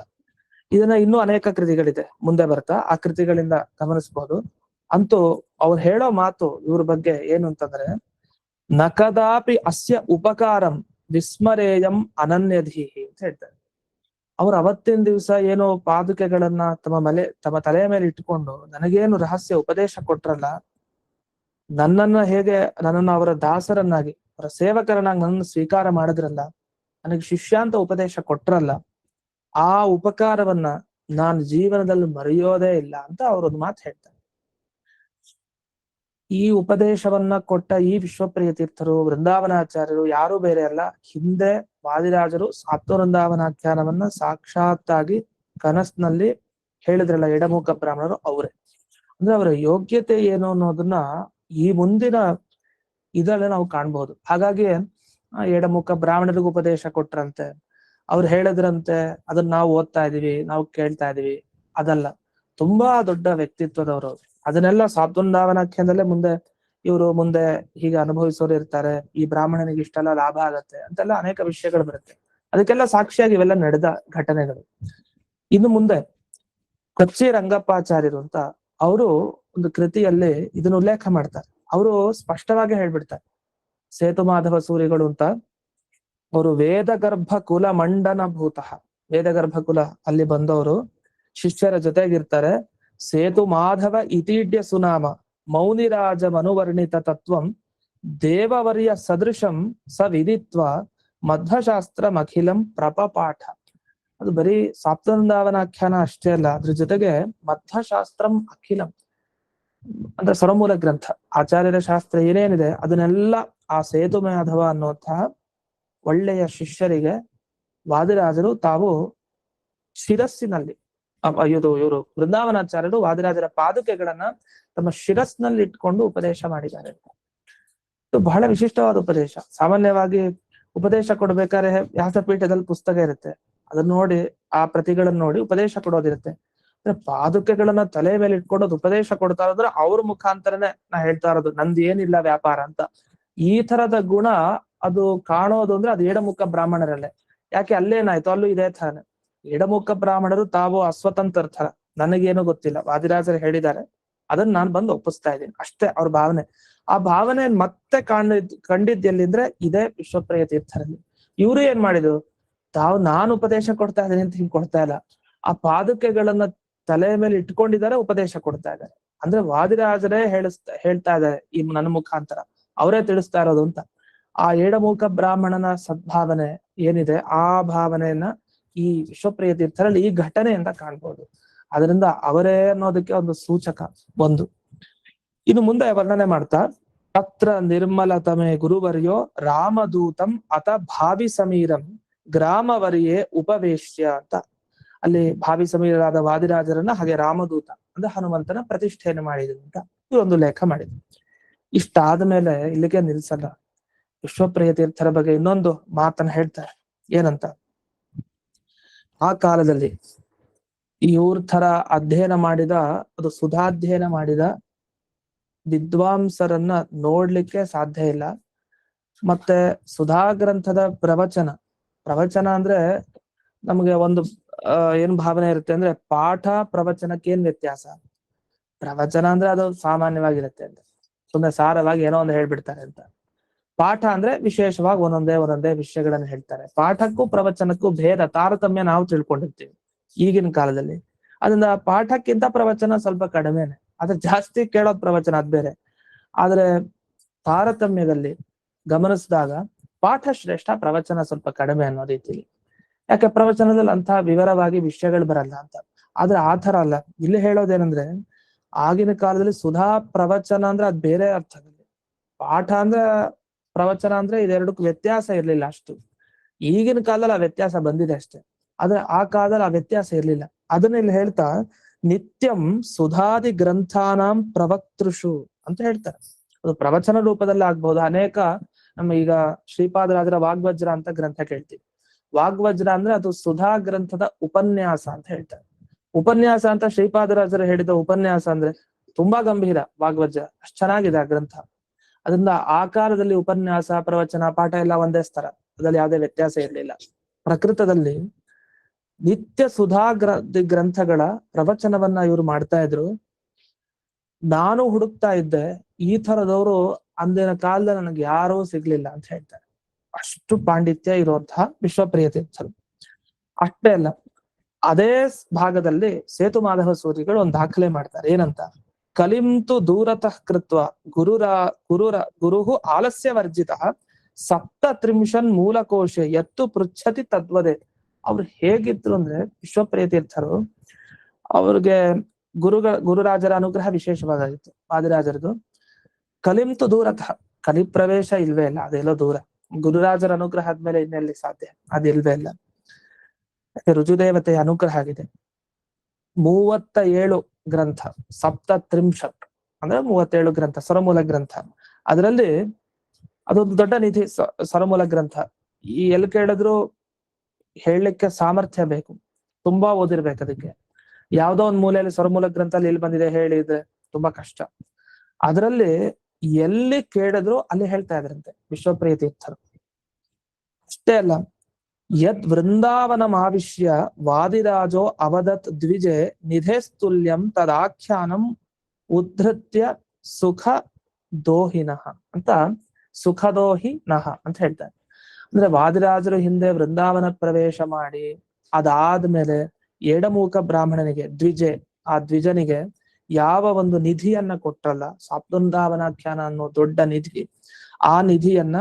ಇದನ್ನ ಇನ್ನೂ ಅನೇಕ ಕೃತಿಗಳಿದೆ, ಮುಂದೆ ಬರ್ತಾ ಆ ಕೃತಿಗಳಿಂದ ಗಮನಿಸಬಹುದು. ಅಂತೂ ಅವ್ರು ಹೇಳೋ ಮಾತು ಇವ್ರ ಬಗ್ಗೆ ಏನು ಅಂತಂದ್ರೆ, ನಕದಾಪಿ ಅಸ್ಯ ಉಪಕಾರಂ ವಿಸ್ಮರೇಯಂ ಅನನ್ಯಧೀಹಿ ಅಂತ ಹೇಳ್ತಾರೆ. ಅವ್ರು ಅವತ್ತಿನ ದಿವಸ ಏನೋ ಪಾದುಕೆಗಳನ್ನ ತಮ್ಮ ತಲೆಯ ಮೇಲೆ ಇಟ್ಕೊಂಡು ನನಗೇನು ರಹಸ್ಯ ಉಪದೇಶ ಕೊಟ್ರಲ್ಲ, ನನ್ನನ್ನ ಅವರ ದಾಸರನ್ನಾಗಿ, ಅವರ ಸೇವಕರನ್ನಾಗಿ ನನ್ನನ್ನು ಸ್ವೀಕಾರ ಮಾಡಿದ್ರಲ್ಲ, ನನಗೆ ಶಿಷ್ಯ ಅಂತ ಉಪದೇಶ ಕೊಟ್ರಲ್ಲ, ಆ ಉಪಕಾರವನ್ನ ನಾನು ಜೀವನದಲ್ಲಿ ಮರೆಯೋದೇ ಇಲ್ಲ ಅಂತ ಅವರೊಂದು ಮಾತು ಹೇಳ್ತಾರೆ. ಈ ಉಪದೇಶವನ್ನ ಕೊಟ್ಟ ಈ ವಿಶ್ವಪ್ರಿಯ ತೀರ್ಥರು, ವೃಂದಾವನಾಚಾರ್ಯರು ಯಾರು ಬೇರೆ ಅಲ್ಲ, ಹಿಂದೆ ವಾದಿರಾಜರು ಸಾತ್ವವೃಂದಾವನಾಖ್ಯಾನವನ್ನ ಸಾಕ್ಷಾತ್ತಾಗಿ ಕನಸಿನಲ್ಲಿ ಹೇಳಿದ್ರಲ್ಲ ಎಡಮುಖ ಬ್ರಾಹ್ಮಣರು, ಅವರೇ. ಅಂದ್ರೆ ಅವರ ಯೋಗ್ಯತೆ ಏನು ಅನ್ನೋದನ್ನ ಈ ಮುಂದಿನ ಇದರಲ್ಲಿ ನಾವು ಕಾಣ್ಬಹುದು. ಹಾಗಾಗಿ ಎಡಮುಖ ಬ್ರಾಹ್ಮಣರಿಗೂ ಉಪದೇಶ ಕೊಟ್ರಂತೆ, ಅವ್ರು ಹೇಳಿದ್ರಂತೆ, ಅದನ್ನ ನಾವು ಓದ್ತಾ ಇದೀವಿ, ನಾವು ಕೇಳ್ತಾ ಇದೀವಿ, ಅದಲ್ಲ. ತುಂಬಾ ದೊಡ್ಡ ವ್ಯಕ್ತಿತ್ವದವರು. ಅದನ್ನೆಲ್ಲ ಸಾತ್ವೃಂದಾವನಾಖ್ಯಾನದಲ್ಲೇ ಮುಂದೆ ಹೀಗೆ ಅನುಭವಿಸೋರು ಇರ್ತಾರೆ, ಈ ಬ್ರಾಹ್ಮಣನಿಗೆ ಇಷ್ಟೆಲ್ಲ ಲಾಭ ಆಗತ್ತೆ ಅಂತೆಲ್ಲ ಅನೇಕ ವಿಷಯಗಳು ಬರುತ್ತೆ. ಅದಕ್ಕೆಲ್ಲ ಸಾಕ್ಷಿಯಾಗಿ ಇವೆಲ್ಲ ನಡೆದ ಘಟನೆಗಳು. ಇನ್ನು ಮುಂದೆ ಕೊಚ್ಚಿ ರಂಗಪ್ಪಾಚಾರ್ಯರು ಅಂತ ಅವರು ಒಂದು ಕೃತಿಯಲ್ಲಿ ಇದನ್ನ ಉಲ್ಲೇಖ ಮಾಡ್ತಾರೆ. ಅವರು ಸ್ಪಷ್ಟವಾಗಿ ಹೇಳ್ಬಿಡ್ತಾರೆ, ಸೇತು ಮಾಧವ ಸೂರಿಗಳು ಅಂತ ಅವರು ವೇದಗರ್ಭ ಕುಲ ಮಂಡನ ಭೂತಃ, ವೇದಗರ್ಭ ಕುಲ ಅಲ್ಲಿ ಬಂದವರು ಶಿಷ್ಯರ ಜೊತೆಗಿರ್ತಾರೆ. ಸೇತು ಮಾಧವ ಇತೀಡ್ಯ ಸುನಾಮ ಮೌನಿರಾಜ ಮನುವರ್ಣಿತ ತತ್ವಂ ದೇವವರ್ಯ ಸದೃಶಂ ಸ ವಿದಿತ್ವ ಮಧ್ವಶಾಸ್ತ್ರ ಅಖಿಲಂ ಪ್ರಪಪಾಠ. ಅದು ಬರೀ ಸಾಪ್ತವೃಂದಾವನಾಖ್ಯಾನ ಅಷ್ಟೇ ಅಲ್ಲ, ಅದ್ರ ಜೊತೆಗೆ ಮಧ್ವಶಾಸ್ತ್ರಂ ಅಖಿಲಂ ಅಂದ್ರೆ ಸ್ವರಮೂಲ ಗ್ರಂಥ, ಆಚಾರ್ಯರ ಶಾಸ್ತ್ರ ಏನೇನಿದೆ ಅದನ್ನೆಲ್ಲ ಆ ಸೇತು ಮಾಧವ ಅನ್ನುವಂತಹ ಒಳ್ಳೆಯ ಶಿಷ್ಯರಿಗೆ ವಾದಿರಾಜರು ತಾವು ಶಿರಸ್ಸಿನಲ್ಲಿ, ಇವರು ವೃಂದಾವನಾಚಾರ್ಯರು ವಾದಿರಾಜರ ಪಾದುಕೆಗಳನ್ನ ತಮ್ಮ ಶಿರಸ್ನಲ್ಲಿ ಇಟ್ಕೊಂಡು ಉಪದೇಶ ಮಾಡಿದ್ದಾರೆ. ಇದು ಬಹಳ ವಿಶಿಷ್ಟವಾದ ಉಪದೇಶ. ಸಾಮಾನ್ಯವಾಗಿ ಉಪದೇಶ ಕೊಡ್ಬೇಕಾದ್ರೆ ವ್ಯಾಸಪೀಠದಲ್ಲಿ ಪುಸ್ತಕ ಇರುತ್ತೆ, ಅದನ್ನ ನೋಡಿ ಆ ಪ್ರತಿಗಳನ್ನ ನೋಡಿ ಉಪದೇಶ ಕೊಡೋದಿರುತ್ತೆ. ಅಂದ್ರೆ ಪಾದುಕೆಗಳನ್ನ ತಲೆ ಮೇಲೆ ಇಟ್ಕೊಂಡು ಉಪದೇಶ ಕೊಡ್ತಾ ಇರೋದ್ರೆ ಅವ್ರ ಮುಖಾಂತರನೇ ನಾ ಹೇಳ್ತಾ ಇರೋದು, ನಂದು ಏನಿಲ್ಲ ವ್ಯಾಪಾರ ಅಂತ. ಈ ತರದ ಗುಣ ಅದು ಕಾಣೋದು ಅಂದ್ರೆ ಅದು ಎಡಮುಖ ಬ್ರಾಹ್ಮಣರಲ್ಲೇ. ಯಾಕೆ? ಅಲ್ಲೇನಾಯ್ತು, ಅಲ್ಲೂ ಇದೇ ಥರನೇ. ಎಡಮುಖ ಬ್ರಾಹ್ಮಣರು ತಾವು ಅಸ್ವತಂತ್ರ ಥರ, ನನಗೇನು ಗೊತ್ತಿಲ್ಲ, ವಾದಿರಾಜರು ಹೇಳಿದ್ದಾರೆ, ಅದನ್ನ ನಾನು ಬಂದು ಒಪ್ಪಿಸ್ತಾ ಇದ್ದೀನಿ ಅಷ್ಟೇ ಅವ್ರ ಭಾವನೆ. ಆ ಭಾವನೆ ಮತ್ತೆ ಕಂಡಿದ್ದಲ್ಲಿ ಅಂದ್ರೆ ಇದೇ ವಿಶ್ವಪ್ರಿಯ ತೀರ್ಥರಲ್ಲಿ. ಇವರು ಏನ್ ಮಾಡಿದ್ರು, ನಾನು ಉಪದೇಶ ಕೊಡ್ತಾ ಇದ್ದೀನಿ ಅಂತ ಹಿಂಗ್ ಕೊಡ್ತಾ ಇಲ್ಲ, ಆ ಪಾದುಕೆಗಳನ್ನ ತಲೆ ಮೇಲೆ ಇಟ್ಕೊಂಡಿದ್ದಾರೆ, ಉಪದೇಶ ಕೊಡ್ತಾ ಇದ್ದಾರೆ. ಅಂದ್ರೆ ವಾದಿರಾಜರೇ ಹೇಳ್ತಾ ಇದ್ದಾರೆ ಈ ನನ್ನ ಮುಖಾಂತರ, ಅವರೇ ತಿಳಿಸ್ತಾ ಇರೋದು ಅಂತ. ಆ ಎಡಮುಖ ಬ್ರಾಹ್ಮಣನ ಸದ್ಭಾವನೆ ಏನಿದೆ, ಆ ಭಾವನೆಯನ್ನ ಈ ವಿಶ್ವಪ್ರಿಯ ತೀರ್ಥರಲ್ಲಿ ಈ ಘಟನೆಯಿಂದ ಕಾಣ್ಬೋದು. ಅದರಿಂದ ಅವರೇ ಅನ್ನೋದಕ್ಕೆ ಒಂದು ಸೂಚಕ ಒಂದು. ಇನ್ನು ಮುಂದೆ ವರ್ಣನೆ ಮಾಡ್ತಾ, ತತ್ರ ನಿರ್ಮಲತಮೆ ಗುರುವರ್ಯೋ ರಾಮದೂತಂ ಅತ ಭಾವಿ ಸಮೀರಂ ಗ್ರಾಮವರಿಯೇ ಉಪವೇಶ್ಯ ಅಂತ. ಅಲ್ಲಿ ಭಾವಿ ಸಮೀರರಾದ ವಾದಿರಾಜರನ್ನ ಹಾಗೆ ರಾಮದೂತ ಅಂದ್ರೆ ಹನುಮಂತನ ಪ್ರತಿಷ್ಠೆಯನ್ನು ಮಾಡಿದ್ರು ಅಂತ ಇವರೊಂದು ಲೇಖ ಮಾಡಿದ್ರು. ಇಷ್ಟಾದ್ಮೇಲೆ ಇಲ್ಲಿಗೆ ನಿಲ್ಸಲ್ಲ. ವಿಶ್ವಪ್ರಿಯ ತೀರ್ಥರ ಬಗ್ಗೆ ಇನ್ನೊಂದು ಮಾತನ್ನ ಹೇಳ್ತಾರೆ. ಏನಂತ, ಆ ಕಾಲದಲ್ಲಿ ಇವ್ರ ತರ ಅಧ್ಯಯನ ಮಾಡಿದ, ಅದು ಸುಧಾಧ್ಯಯನ ಮಾಡಿದ ವಿದ್ವಾಂಸರನ್ನ ನೋಡ್ಲಿಕ್ಕೆ ಸಾಧ್ಯ ಇಲ್ಲ. ಮತ್ತೆ ಸುಧಾ ಗ್ರಂಥದ ಪ್ರವಚನ ಅಂದ್ರೆ ನಮ್ಗೆ ಒಂದು ಏನ್ ಭಾವನೆ ಇರುತ್ತೆ ಅಂದ್ರೆ, ಪಾಠ ಪ್ರವಚನಕ್ಕೆ ಏನ್ ವ್ಯತ್ಯಾಸ? ಪ್ರವಚನ ಅಂದ್ರೆ ಅದು ಸಾಮಾನ್ಯವಾಗಿರುತ್ತೆ ಅಂತ, ಸುಮ್ಮನೆ ಸಾರವಾಗಿ ಏನೋ ಒಂದು ಹೇಳ್ಬಿಡ್ತಾರೆ ಅಂತ. ಪಾಠ ಅಂದ್ರೆ ವಿಶೇಷವಾಗಿ ಒಂದೊಂದೇ ವಿಷಯಗಳನ್ನ ಹೇಳ್ತಾರೆ. ಪಾಠಕ್ಕೂ ಪ್ರವಚನಕ್ಕೂ ಭೇದ, ತಾರತಮ್ಯ ನಾವು ತಿಳ್ಕೊಂಡಿರ್ತೀವಿ ಈಗಿನ ಕಾಲದಲ್ಲಿ. ಅದರಿಂದ ಪಾಠಕ್ಕಿಂತ ಪ್ರವಚನ ಸ್ವಲ್ಪ ಕಡಿಮೆನೆ, ಆದ್ರೆ ಜಾಸ್ತಿ ಕೇಳೋದ್ ಪ್ರವಚನ ಅದ್ ಬೇರೆ. ಆದ್ರೆ ತಾರತಮ್ಯದಲ್ಲಿ ಗಮನಿಸಿದಾಗ ಪಾಠ ಶ್ರೇಷ್ಠ, ಪ್ರವಚನ ಸ್ವಲ್ಪ ಕಡಿಮೆ ಅನ್ನೋ ರೀತಿಲಿ. ಯಾಕೆ ಪ್ರವಚನದಲ್ಲಿ ಅಂತಹ ವಿವರವಾಗಿ ವಿಷಯಗಳು ಬರಲ್ಲ ಅಂತ. ಆದ್ರೆ ಆ ತರ ಅಲ್ಲ. ಇಲ್ಲಿ ಹೇಳೋದೇನಂದ್ರೆ, ಆಗಿನ ಕಾಲದಲ್ಲಿ ಸುಧಾ ಪ್ರವಚನ ಅಂದ್ರೆ ಅದ್ ಬೇರೆ ಅರ್ಥದಲ್ಲಿ, ಪಾಠ ಅಂದ್ರೆ ಪ್ರವಚನ ಅಂದ್ರೆ ಇದೆರಡಕ್ಕೂ ವ್ಯತ್ಯಾಸ ಇರ್ಲಿಲ್ಲ ಅಷ್ಟು. ಈಗಿನ ಕಾಲದಲ್ಲಿ ಆ ವ್ಯತ್ಯಾಸ ಬಂದಿದೆ ಅಷ್ಟೇ, ಆದ್ರೆ ಆ ಕಾಲದಲ್ಲಿ ಆ ವ್ಯತ್ಯಾಸ ಇರ್ಲಿಲ್ಲ. ಅದನ್ನ ಇಲ್ಲಿ ಹೇಳ್ತಾ ನಿತ್ಯಂ ಸುಧಾದಿ ಗ್ರಂಥಾನಾಂ ಪ್ರವಕ್ತೃಷು ಅಂತ ಹೇಳ್ತಾರೆ. ಅದು ಪ್ರವಚನ ರೂಪದಲ್ಲಿ ಆಗ್ಬಹುದು. ಅನೇಕ ನಮ್ಮ ಈಗ ಶ್ರೀಪಾದರಾಜರ ವಾಗ್ವಜ್ರ ಅಂತ ಗ್ರಂಥ ಕೇಳ್ತೀವಿ. ವಾಗ್ವಜ್ರ ಅಂದ್ರೆ ಅದು ಸುಧಾ ಗ್ರಂಥದ ಉಪನ್ಯಾಸ ಅಂತ ಹೇಳ್ತಾರೆ. ಉಪನ್ಯಾಸ ಅಂತ ಶ್ರೀಪಾದರಾಜರು ಹೇಳಿದ ಉಪನ್ಯಾಸ ಅಂದ್ರೆ ತುಂಬಾ ಗಂಭೀರ. ವಾಗ್ವಜ್ರ ಅಷ್ಟು ಚೆನ್ನಾಗಿದೆ ಆ ಗ್ರಂಥ. ಅದರಿಂದ ಆ ಕಾಲದಲ್ಲಿ ಉಪನ್ಯಾಸ, ಪ್ರವಚನ, ಪಾಠ ಎಲ್ಲ ಒಂದೇ ಸ್ತರ, ಅದ್ರಲ್ಲಿ ಯಾವುದೇ ವ್ಯತ್ಯಾಸ ಇರಲಿಲ್ಲ. ಪ್ರಕೃತದಲ್ಲಿ ನಿತ್ಯ ಸುಧಾ ಗ್ರಂಥಗಳ ಪ್ರವಚನವನ್ನ ಇವರು ಮಾಡ್ತಾ ಇದ್ರು. ನಾನು ಹುಡುಕ್ತಾ ಇದ್ದೆ, ಈ ತರದವರು ಅಂದಿನ ಕಾಲದಲ್ಲಿ ನನಗೆ ಯಾರೂ ಸಿಗ್ಲಿಲ್ಲ ಅಂತ ಹೇಳ್ತಾರೆ. ಅಷ್ಟು ಪಾಂಡಿತ್ಯ ಇರುವಂತಹ ವಿಶ್ವಪ್ರಿಯ ತೀರ್ಥರು. ಅಷ್ಟೇ ಅಲ್ಲ, ಅದೇ ಭಾಗದಲ್ಲಿ ಸೇತು ಮಾಧವ ಸೂರಿಗಳು ಒಂದು ದಾಖಲೆ ಮಾಡ್ತಾರೆ. ಏನಂತ? ಕಲಿಂತು ದೂರತಃ ಕೃತ್ವ ಗುರುಹು ಆಲಸ್ಯ ವರ್ಜಿತ ಸಪ್ತತ್ರಿಂಶನ್ ಮೂಲಕೋಶ ಎತ್ತು ಪೃಚ್ಛತಿ ತದ್ವದೆ. ಅವ್ರು ಹೇಗಿದ್ರು ಅಂದ್ರೆ ವಿಶ್ವಪ್ರಿಯ ತೀರ್ಥರು, ಅವ್ರಿಗೆ ಗುರುರಾಜರ ಅನುಗ್ರಹ ವಿಶೇಷವಾಗಿತ್ತು. ವಾದಿರಾಜರದು ಕಲಿಂತು ದೂರತಃ, ಕಲಿ ಪ್ರವೇಶ ಇಲ್ವೇ ಇಲ್ಲ, ಅದೆಲ್ಲೋ ದೂರ. ಗುರುರಾಜರ ಅನುಗ್ರಹ ಆದ್ಮೇಲೆ ಇನ್ನೆಲ್ಲಿ ಸಾಧ್ಯ, ಅದಿಲ್ವೇ ಇಲ್ಲ. ರುಜುದೇವತೆಯ ಅನುಗ್ರಹ ಆಗಿದೆ. 37 ಗ್ರಂಥ, ಸಪ್ತತ್ರಿಂಶತ್ ಅಂದ್ರೆ 37 ಗ್ರಂಥ, ಸ್ವರಮೂಲ ಗ್ರಂಥ. ಅದರಲ್ಲಿ ಅದೊಂದು ದೊಡ್ಡ ನಿಧಿ ಸ್ವರಮೂಲ ಗ್ರಂಥ. ಈ ಎಲ್ಲಿ ಕೇಳಿದ್ರು ಹೇಳಲಿಕ್ಕೆ ಸಾಮರ್ಥ್ಯ ಬೇಕು, ತುಂಬಾ ಓದಿರ್ಬೇಕು ಅದಕ್ಕೆ. ಯಾವ್ದೋ ಒಂದ್ ಮೂಲೆಯಲ್ಲಿ ಸ್ವರಮೂಲ ಗ್ರಂಥ ಇಲ್ಲಿ ಬಂದಿದೆ ಹೇಳಿದ್ರೆ ತುಂಬಾ ಕಷ್ಟ. ಅದರಲ್ಲಿ ಎಲ್ಲಿ ಕೇಳಿದ್ರು ಅಲ್ಲಿ ಹೇಳ್ತಾ ಇದ್ರಂತೆ ವಿಶ್ವಪ್ರಿಯ ತೀರ್ಥರು. ಅಷ್ಟೇ ಅಲ್ಲ, ಯದ್ ವೃಂದಾವನ ಮಾವಿಷ್ಯ ವಾದಿರಾಜೋ ಅವದತ್ ದ್ವಿಜೆ ನಿಧೇಸ್ತುಲ್ಯಂ ತದಾಖ್ಯಾನಂ ಉದ್ಧತ್ಯ ಸುಖ ದೋಹಿನಃ ಅಂತ, ಸುಖದೋಹಿನಃ ಅಂತ ಹೇಳ್ತಾರೆ. ಅಂದ್ರೆ ವಾದಿರಾಜರು ಹಿಂದೆ ವೃಂದಾವನ ಪ್ರವೇಶ ಮಾಡಿ ಅದಾದ್ಮೇಲೆ ಎಡಮೂಕ ಬ್ರಾಹ್ಮಣನಿಗೆ ಆ ದ್ವಿಜನಿಗೆ ಯಾವ ಒಂದು ನಿಧಿಯನ್ನ ಕೊಟ್ರಲ್ಲ, ಸಾಪ್ತೃಂದಾವನಾಖ್ಯಾನ ಅನ್ನೋ ದೊಡ್ಡ ನಿಧಿ, ಆ ನಿಧಿಯನ್ನ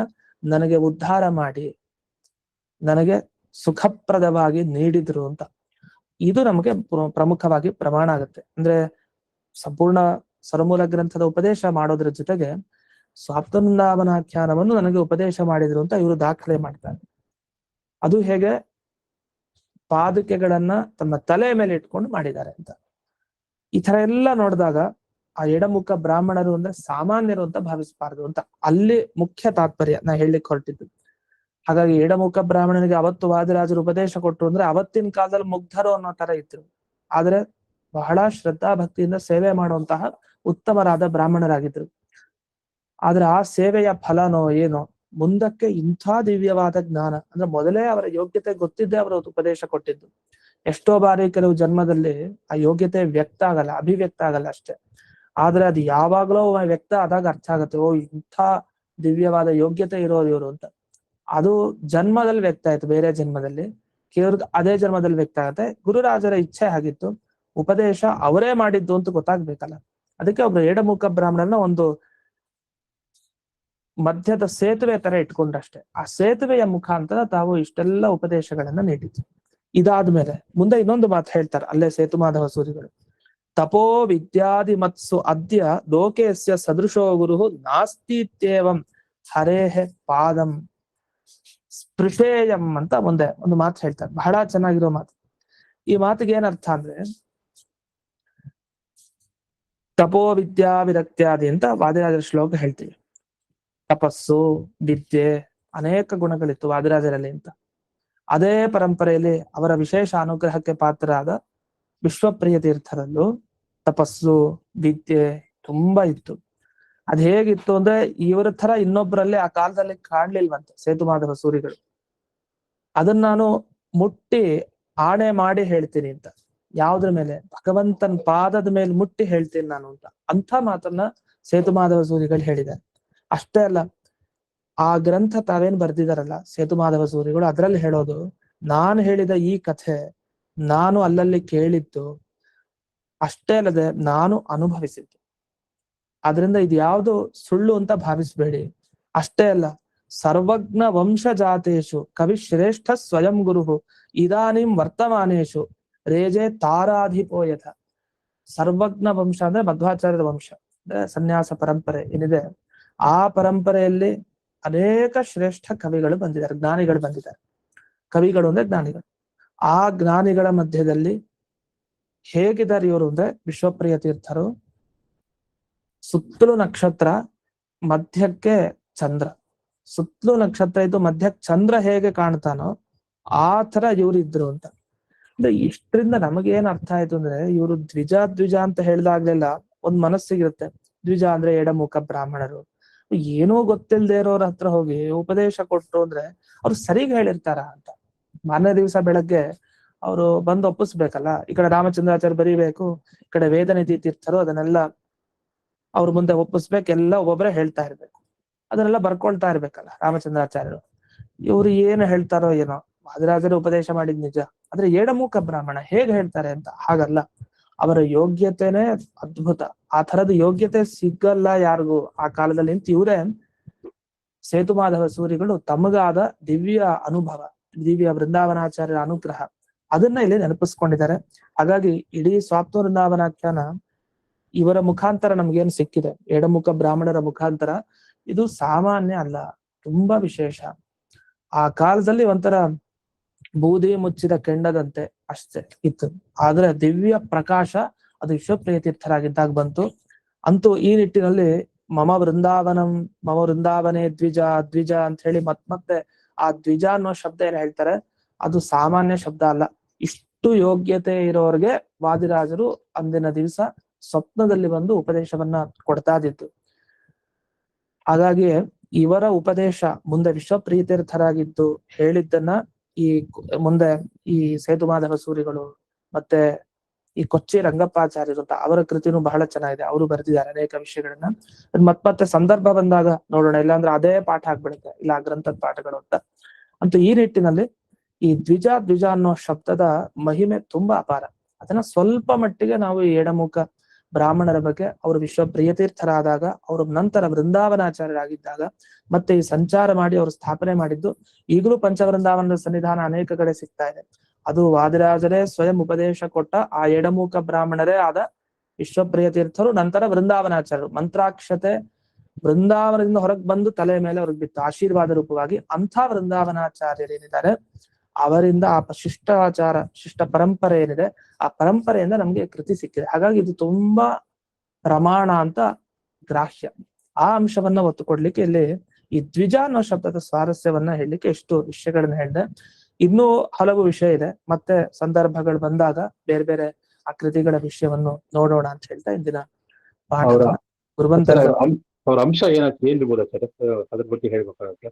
ನನಗೆ ಉದ್ಧಾರ ಮಾಡಿ ನನಗೆ ಸುಖಪ್ರದವಾಗಿ ನೀಡಿದ್ರು ಅಂತ. ಇದು ನಮಗೆ ಪ್ರಮುಖವಾಗಿ ಪ್ರಮಾಣ ಆಗುತ್ತೆ. ಅಂದ್ರೆ ಸಂಪೂರ್ಣ ಸ್ವರಮೂಲ ಗ್ರಂಥದ ಉಪದೇಶ ಮಾಡೋದ್ರ ಜೊತೆಗೆ ಸಾಪ್ತೃಂದಾವನಾಖ್ಯಾನವನ್ನು ನನಗೆ ಉಪದೇಶ ಮಾಡಿದ್ರು ಅಂತ ಇವರು ದಾಖಲೆ ಮಾಡ್ತಾರೆ. ಅದು ಹೇಗೆ? ಪಾದುಕೆಗಳನ್ನ ತಮ್ಮ ತಲೆ ಮೇಲೆ ಇಟ್ಕೊಂಡು ಮಾಡಿದ್ದಾರೆ ಅಂತ. ಈ ತರ ಎಲ್ಲ ನೋಡಿದಾಗ ಆ ಎಡಮುಖ ಬ್ರಾಹ್ಮಣರು ಅಂದ್ರೆ ಸಾಮಾನ್ಯರು ಅಂತ ಭಾವಿಸಬಾರದು ಅಂತ ಅಲ್ಲಿ ಮುಖ್ಯ ತಾತ್ಪರ್ಯ ನಾ ಹೇಳಲಿಕ್ಕೆ ಹೊರಟಿದ್ದು. ಹಾಗಾಗಿ ಎಡಮುಖ ಬ್ರಾಹ್ಮಣನಿಗೆ ಅವತ್ತು ವಾದಿರಾಜರು ಉಪದೇಶ ಕೊಟ್ಟರು ಅಂದ್ರೆ ಅವತ್ತಿನ ಕಾಲದಲ್ಲಿ ಮುಗ್ಧರು ಅನ್ನೋ ತರ ಇದ್ರು. ಆದ್ರೆ ಬಹಳ ಶ್ರದ್ಧಾ ಭಕ್ತಿಯಿಂದ ಸೇವೆ ಮಾಡುವಂತಹ ಉತ್ತಮರಾದ ಬ್ರಾಹ್ಮಣರಾಗಿದ್ರು. ಆದ್ರೆ ಆ ಸೇವೆಯ ಫಲನೋ ಏನೋ ಮುಂದಕ್ಕೆ ಇಂಥ ದಿವ್ಯವಾದ ಜ್ಞಾನ ಅಂದ್ರೆ ಮೊದಲೇ ಅವರ ಯೋಗ್ಯತೆ ಗೊತ್ತಿದ್ದೇ ಅವರ ಉಪದೇಶ ಕೊಟ್ಟಿದ್ದು. ಎಷ್ಟೋ ಬಾರಿ ಕೆಲವು ಜನ್ಮದಲ್ಲಿ ಆ ಯೋಗ್ಯತೆ ವ್ಯಕ್ತ ಆಗಲ್ಲ, ಅಭಿವ್ಯಕ್ತ ಆಗಲ್ಲ ಅಷ್ಟೇ. ಆದ್ರೆ ಅದು ಯಾವಾಗ್ಲೋ ವ್ಯಕ್ತ ಆದಾಗ ಅರ್ಥ ಆಗತ್ತೆ, ಓ ಇಂಥ ದಿವ್ಯವಾದ ಯೋಗ್ಯತೆ ಇರೋರು ಇವರು ಅಂತ. ಅದು ಜನ್ಮದಲ್ಲಿ ವ್ಯಕ್ತ ಆಯ್ತು, ಬೇರೆ ಜನ್ಮದಲ್ಲಿ ಕೆಲವ್ರಿಗೆ ಅದೇ ಜನ್ಮದಲ್ಲಿ ವ್ಯಕ್ತ ಆಗತ್ತೆ. ಗುರುರಾಜರ ಇಚ್ಛೆ ಆಗಿತ್ತು, ಉಪದೇಶ ಅವರೇ ಮಾಡಿದ್ದು ಅಂತ ಗೊತ್ತಾಗ್ಬೇಕಲ್ಲ. ಅದಕ್ಕೆ ಒಬ್ರು ಎಡಮುಖ ಬ್ರಾಹ್ಮಣನ ಒಂದು ಮಧ್ಯದ ಸೇತುವೆ ತರ ಇಟ್ಕೊಂಡ್ರಷ್ಟೇ. ಆ ಸೇತುವೆಯ ಮುಖಾಂತರ ತಾವು ಇಷ್ಟೆಲ್ಲ ಉಪದೇಶಗಳನ್ನ ನೀಡಿದ್ರು. ಇದಾದ್ಮೇಲೆ ಮುಂದೆ ಇನ್ನೊಂದು ಮಾತು ಹೇಳ್ತಾರೆ ಅಲ್ಲೇ ಸೇತು ಮಾಧವ ಸೂರಿಗಳು. ತಪೋ ವಿದ್ಯಾದಿ ಮತ್ಸು ಅದ್ಯ ಲೋಕೇಸ್ಯ ಸದೃಶೋ ಗುರು ನಾಸ್ತಿತ್ಯೇವಂ ಹರೇಹ ಪಾದಂ ಸ್ಪೃಶೇಯಂ ಅಂತ ಮುಂದೆ ಒಂದು ಮಾತು ಹೇಳ್ತಾರೆ. ಬಹಳ ಚೆನ್ನಾಗಿರೋ ಮಾತು. ಈ ಮಾತಿಗೆ ಏನರ್ಥ ಅಂದ್ರೆ, ತಪೋ ವಿದ್ಯಾ ವಿರಕ್ತ್ಯಾದಿ ಅಂತ ವಾದಿರಾಜರ ಶ್ಲೋಕ ಹೇಳ್ತೀವಿ. ತಪಸ್ಸು, ವಿದ್ಯೆ, ಅನೇಕ ಗುಣಗಳಿತ್ತು ವಾದಿರಾಜರಲ್ಲಿ ಅಂತ. ಅದೇ ಪರಂಪರೆಯಲ್ಲಿ ಅವರ ವಿಶೇಷ ಅನುಗ್ರಹಕ್ಕೆ ಪಾತ್ರರಾದ ವಿಶ್ವಪ್ರಿಯ ತೀರ್ಥರಲ್ಲೂ ತಪಸ್ಸು, ವಿದ್ಯೆ ತುಂಬಾ ಇತ್ತು. ಅದ್ ಹೇಗಿತ್ತು ಅಂದ್ರೆ ಇವರ ತರ ಇನ್ನೊಬ್ಬರಲ್ಲಿ ಆ ಕಾಲದಲ್ಲಿ ಕಾಣ್ಲಿಲ್ವಂತೆ ಸೇತು ಮಾಧವ ಸೂರಿಗಳು. ಅದನ್ನ ನಾನು ಮುಟ್ಟಿ ಆಣೆ ಮಾಡಿ ಹೇಳ್ತೀನಿ ಅಂತ. ಯಾವ್ದ್ರ ಮೇಲೆ? ಭಗವಂತನ ಪಾದದ ಮೇಲೆ ಮುಟ್ಟಿ ಹೇಳ್ತೀನಿ ನಾನು ಅಂತ. ಅಂಥ ಮಾತನ್ನ ಸೇತು ಮಾಧವ ಸೂರಿಗಳು ಹೇಳಿದ್ದಾರೆ. ಅಷ್ಟೇ ಅಲ್ಲ, ಆ ಗ್ರಂಥ ತಾವೇನ್ ಬರ್ದಿದಾರಲ್ಲ ಸೇತು ಮಾಧವ ಸೂರಿಗಳು, ಅದ್ರಲ್ಲಿ ಹೇಳೋದು, ನಾನು ಹೇಳಿದ ಈ ಕಥೆ ನಾನು ಅಲ್ಲಲ್ಲಿ ಕೇಳಿದ್ದು, ಅಷ್ಟೇ ಅಲ್ಲದೆ ನಾನು ಅನುಭವಿಸಿದ್ದು. ಆದ್ರಿಂದ ಇದು ಯಾವುದು ಸುಳ್ಳು ಅಂತ ಭಾವಿಸ್ಬೇಡಿ. ಅಷ್ಟೇ ಅಲ್ಲ, ಸರ್ವಜ್ಞ ವಂಶ ಜಾತೇಶು ಕವಿ ಶ್ರೇಷ್ಠ ಸ್ವಯಂ ಗುರು ಇದಾನಿಂ ವರ್ತಮಾನೇಶು ರೇಜೆ ತಾರಾಧಿಪೋಯಥ. ಸರ್ವಜ್ಞ ವಂಶ ಅಂದ್ರೆ ಮಧ್ವಾಚಾರ್ಯರ ವಂಶ, ಅಂದ್ರೆ ಸನ್ಯಾಸ ಪರಂಪರೆ ಏನಿದೆ, ಆ ಪರಂಪರೆಯಲ್ಲಿ ಅನೇಕ ಶ್ರೇಷ್ಠ ಕವಿಗಳು ಬಂದಿದ್ದಾರೆ, ಜ್ಞಾನಿಗಳು ಬಂದಿದ್ದಾರೆ. ಕವಿಗಳು ಅಂದ್ರೆ ಜ್ಞಾನಿಗಳು. ಆ ಜ್ಞಾನಿಗಳ ಮಧ್ಯದಲ್ಲಿ ಹೇಗಿದ್ದಾರೆ ಇವರು ಅಂದ್ರೆ, ವಿಶ್ವಪ್ರಿಯ ತೀರ್ಥರು ಸುತ್ತಲೂ ನಕ್ಷತ್ರ, ಮಧ್ಯಕ್ಕೆ ಚಂದ್ರ. ಸುತ್ತಲೂ ನಕ್ಷತ್ರ ಇದ್ದು ಮಧ್ಯಕ್ಕೆ ಚಂದ್ರ ಹೇಗೆ ಕಾಣ್ತಾನೋ ಆ ತರ ಇವ್ರು ಇದ್ರು ಅಂತ. ಅಂದ್ರೆ ಇಷ್ಟರಿಂದ ನಮಗೇನ್ ಅರ್ಥ ಆಯ್ತು ಅಂದ್ರೆ, ಇವರು ದ್ವಿಜ ಅಂತ ಹೇಳ್ದಾಗ್ಲೆಲ್ಲ ಒಂದ್ ಮನಸ್ಸಿಗಿರುತ್ತೆ, ದ್ವಿಜ ಅಂದ್ರೆ ಎಡಮುಖ ಬ್ರಾಹ್ಮಣರು, ಏನೋ ಗೊತ್ತಿಲ್ದೇ ಇರೋರ ಹತ್ರ ಹೋಗಿ ಉಪದೇಶ ಕೊಟ್ರು ಅಂದ್ರೆ ಅವ್ರು ಸರಿಗ್ ಹೇಳಿರ್ತಾರ ಅಂತ. ಮಾರನೇ ದಿವಸ ಬೆಳಗ್ಗೆ ಅವರು ಬಂದು ಒಪ್ಪಿಸ್ಬೇಕಲ್ಲ, ಈ ಕಡೆ ರಾಮಚಂದ್ರಾಚಾರ್ಯ ಬರೀಬೇಕು, ಈ ಕಡೆ ವೇದನಿಧಿ ತೀರ್ಥರು ಅದನ್ನೆಲ್ಲ ಅವ್ರ ಮುಂದೆ ಒಪ್ಪಿಸ್ಬೇಕು, ಎಲ್ಲ ಒಬ್ಬೊಬ್ಬರೇ ಹೇಳ್ತಾ ಇರ್ಬೇಕು, ಅದನ್ನೆಲ್ಲ ಬರ್ಕೊಳ್ತಾ ಇರ್ಬೇಕಲ್ಲ ರಾಮಚಂದ್ರಾಚಾರ್ಯರು. ಇವ್ರು ಏನು ಹೇಳ್ತಾರೋ ಏನೋ, ವಾದಿರಾಜರು ಉಪದೇಶ ಮಾಡಿದ್ ನಿಜ, ಆದ್ರೆ ಎಡಮುಖ ಬ್ರಾಹ್ಮಣ ಹೇಗೆ ಹೇಳ್ತಾರೆ ಅಂತ ಹಾಗಲ್ಲ. ಅವರ ಯೋಗ್ಯತೆನೇ ಅದ್ಭುತ. ಆ ತರದ ಯೋಗ್ಯತೆ ಸಿಗಲ್ಲ ಯಾರಿಗೂ ಆ ಕಾಲದಲ್ಲಿ ಅಂತ ಇವರೇ ಸೇತುಮಾಧವ ಸೂರಿಗಳು ತಮಗಾದ ದಿವ್ಯ ಅನುಭವ, ದಿವ್ಯ ವೃಂದಾವನಾಚಾರ್ಯರ ಅನುಗ್ರಹ, ಅದನ್ನ ಇಲ್ಲಿ ನೆನಪಿಸ್ಕೊಂಡಿದ್ದಾರೆ. ಹಾಗಾಗಿ ಇಡೀ ಸ್ವಾಪ್ತ ವೃಂದಾವನಾಖ್ಯಾನ ಇವರ ಮುಖಾಂತರ ನಮ್ಗೇನು ಸಿಕ್ಕಿದೆ, ಎಡಮುಖ ಬ್ರಾಹ್ಮಣರ ಮುಖಾಂತರ, ಇದು ಸಾಮಾನ್ಯ ಅಲ್ಲ, ತುಂಬಾ ವಿಶೇಷ. ಆ ಕಾಲದಲ್ಲಿ ಒಂಥರ ಬೂದಿ ಮುಚ್ಚಿದ ಕೆಂಡದಂತೆ ಅಷ್ಟೇ ಇತ್ತು, ಆದ್ರೆ ದಿವ್ಯ ಪ್ರಕಾಶ ಅದು ವಿಶ್ವಪ್ರಿಯ ತೀರ್ಥರಾಗಿದ್ದಾಗ ಬಂತು. ಅಂತೂ ಈ ನಿಟ್ಟಿನಲ್ಲಿ ಮಮ ವೃಂದಾವನೇ ದ್ವಿಜ ಅಂತ ಹೇಳಿ ಮತ್ತೆ ಆ ದ್ವಿಜ ಅನ್ನೋ ಶಬ್ದ ಏನ್ ಹೇಳ್ತಾರೆ, ಅದು ಸಾಮಾನ್ಯ ಶಬ್ದ ಅಲ್ಲ. ಇಷ್ಟು ಯೋಗ್ಯತೆ ಇರೋರ್ಗೆ ವಾದಿರಾಜರು ಅಂದಿನ ದಿವಸ ಸ್ವಪ್ನದಲ್ಲಿ ಬಂದು ಉಪದೇಶವನ್ನ ಕೊಡ್ತಾ ಇದ್ದಿತ್ತು. ಹಾಗಾಗಿ ಇವರ ಉಪದೇಶ ಮುಂದೆ ವಿಶ್ವಪ್ರೀತೀರ್ಥರಾಗಿದ್ದು ಹೇಳಿದ್ದನ್ನ ಈ ಮುಂದೆ ಈ ಸೇತುಮಾಧವ ಸೂರಿಗಳು ಮತ್ತೆ ಈ ಕೊಚ್ಚಿ ರಂಗಪ್ಪಾಚಾರ್ಯರು ಅಂತ ಅವರ ಕೃತಿನೂ ಬಹಳ ಚೆನ್ನಾಗಿದೆ, ಅವರು ಬರೆದಿದ್ದಾರೆ ಅನೇಕ ವಿಷಯಗಳನ್ನ. ಮತ್ತೆ ಸಂದರ್ಭ ಬಂದಾಗ ನೋಡೋಣ, ಇಲ್ಲಾಂದ್ರೆ ಅದೇ ಪಾಠ ಆಗ್ಬಿಡುತ್ತೆ, ಇಲ್ಲ ಗ್ರಂಥದ ಪಾಠಗಳು ಅಂತ. ಅಂತೂ ಈ ನಿಟ್ಟಿನಲ್ಲಿ ಈ ದ್ವಿಜ ಅನ್ನೋ ಶಬ್ದದ ಮಹಿಮೆ ತುಂಬಾ ಅಪಾರ. ಅದನ್ನ ಸ್ವಲ್ಪ ಮಟ್ಟಿಗೆ ನಾವು ಈ ಎಡಮುಖ ಬ್ರಾಹ್ಮಣರ ಬಗ್ಗೆ ಅವರು ವಿಶ್ವಪ್ರಿಯತೀರ್ಥರಾದಾಗ, ಅವರು ನಂತರ ವೃಂದಾವನಾಚಾರ್ಯರಾಗಿದ್ದಾಗ, ಮತ್ತೆ ಈ ಸಂಚಾರ ಮಾಡಿ ಅವರು ಸ್ಥಾಪನೆ ಮಾಡಿದ್ದು, ಈಗಲೂ ಪಂಚವೃಂದಾವನದ ಸನ್ನಿಧಾನ ಅನೇಕ ಕಡೆ ಸಿಗ್ತಾ ಇದೆ. ಅದು ವಾದಿರಾಜರೇ ಸ್ವಯಂ ಉಪದೇಶ ಕೊಟ್ಟ ಆ ಎಡಮುಖ ಬ್ರಾಹ್ಮಣರೇ ಆದ ವಿಶ್ವಪ್ರಿಯ ತೀರ್ಥರು, ನಂತರ ವೃಂದಾವನಾಚಾರ್ಯರು. ಮಂತ್ರಾಕ್ಷತೆ ವೃಂದಾವನದಿಂದ ಹೊರಗೆ ಬಂದು ತಲೆ ಮೇಲೆ ಅವ್ರಿಗೆ ಬಿತ್ತು ಆಶೀರ್ವಾದ ರೂಪವಾಗಿ. ಅಂಥ ವೃಂದಾವನಾಚಾರ್ಯರೇನಿದ್ದಾರೆ ಅವರಿಂದ ಆ ಶಿಷ್ಟ ಪರಂಪರೆ ಏನಿದೆ, ಆ ಪರಂಪರೆಯಿಂದ ನಮ್ಗೆ ಕೃತಿ ಸಿಕ್ಕಿದೆ. ಹಾಗಾಗಿ ಇದು ತುಂಬಾ ಪ್ರಮಾಣ ಅಂತ ಗ್ರಾಹ್ಯ. ಆ ಅಂಶವನ್ನ ಒತ್ತು ಕೊಡ್ಲಿಕ್ಕೆ ಇಲ್ಲಿ ಈ ದ್ವಿಜ ಅನ್ನೋ ಶಬ್ದದ ಸ್ವಾರಸ್ಯವನ್ನ ಹೇಳಲಿಕ್ಕೆ ಎಷ್ಟು ವಿಷಯಗಳನ್ನ ಹೇಳಿದೆ. ಇನ್ನೂ ಹಲವು ವಿಷಯ ಇದೆ, ಮತ್ತೆ ಸಂದರ್ಭಗಳು ಬಂದಾಗ ಬೇರೆ ಬೇರೆ ಆ ಕೃತಿಗಳ ವಿಷಯವನ್ನು ನೋಡೋಣ ಅಂತ ಹೇಳ್ತಾ ಇಂದಿನ ಪಾಠ ಗುರುವಂತರ ಅವ್ರ ಅಂಶ ಏನಿರ್ಬೋದು ಸರ್, ಅದ್ರ ಬಗ್ಗೆ ಹೇಳ್ಬೇಕಾಗುತ್ತೆ.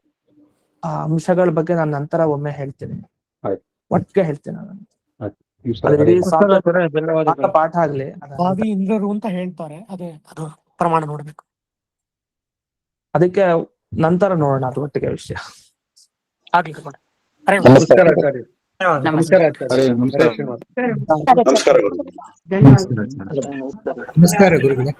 ಆ ಅಂಶಗಳ ಬಗ್ಗೆ ನಾನು ನಂತರ ಒಮ್ಮೆ ಹೇಳ್ತೀನಿ, ಒಟ್ಟಿಗೆ ಹೇಳ್ತೀನಿ ನಾನು. ಪಾಠ ಆಗ್ಲಿ ಇಂದ್ರರು ಅಂತ ಹೇಳ್ತಾರೆ, ಅದೇ ಅದು ಪ್ರಮಾಣ ನೋಡ್ಬೇಕು, ಅದಕ್ಕೆ ನಂತರ ನೋಡೋಣ ಅದು ಒಟ್ಟಿಗೆ ವಿಷಯ ಆಗ್ಲಿ. ನಮಸ್ಕಾರ ಆಚಾರ್ಯ. ನಮಸ್ಕಾರ ಆಚಾರ್ಯ. ನಮಸ್ಕಾರ ಗುರುಗಳೇ.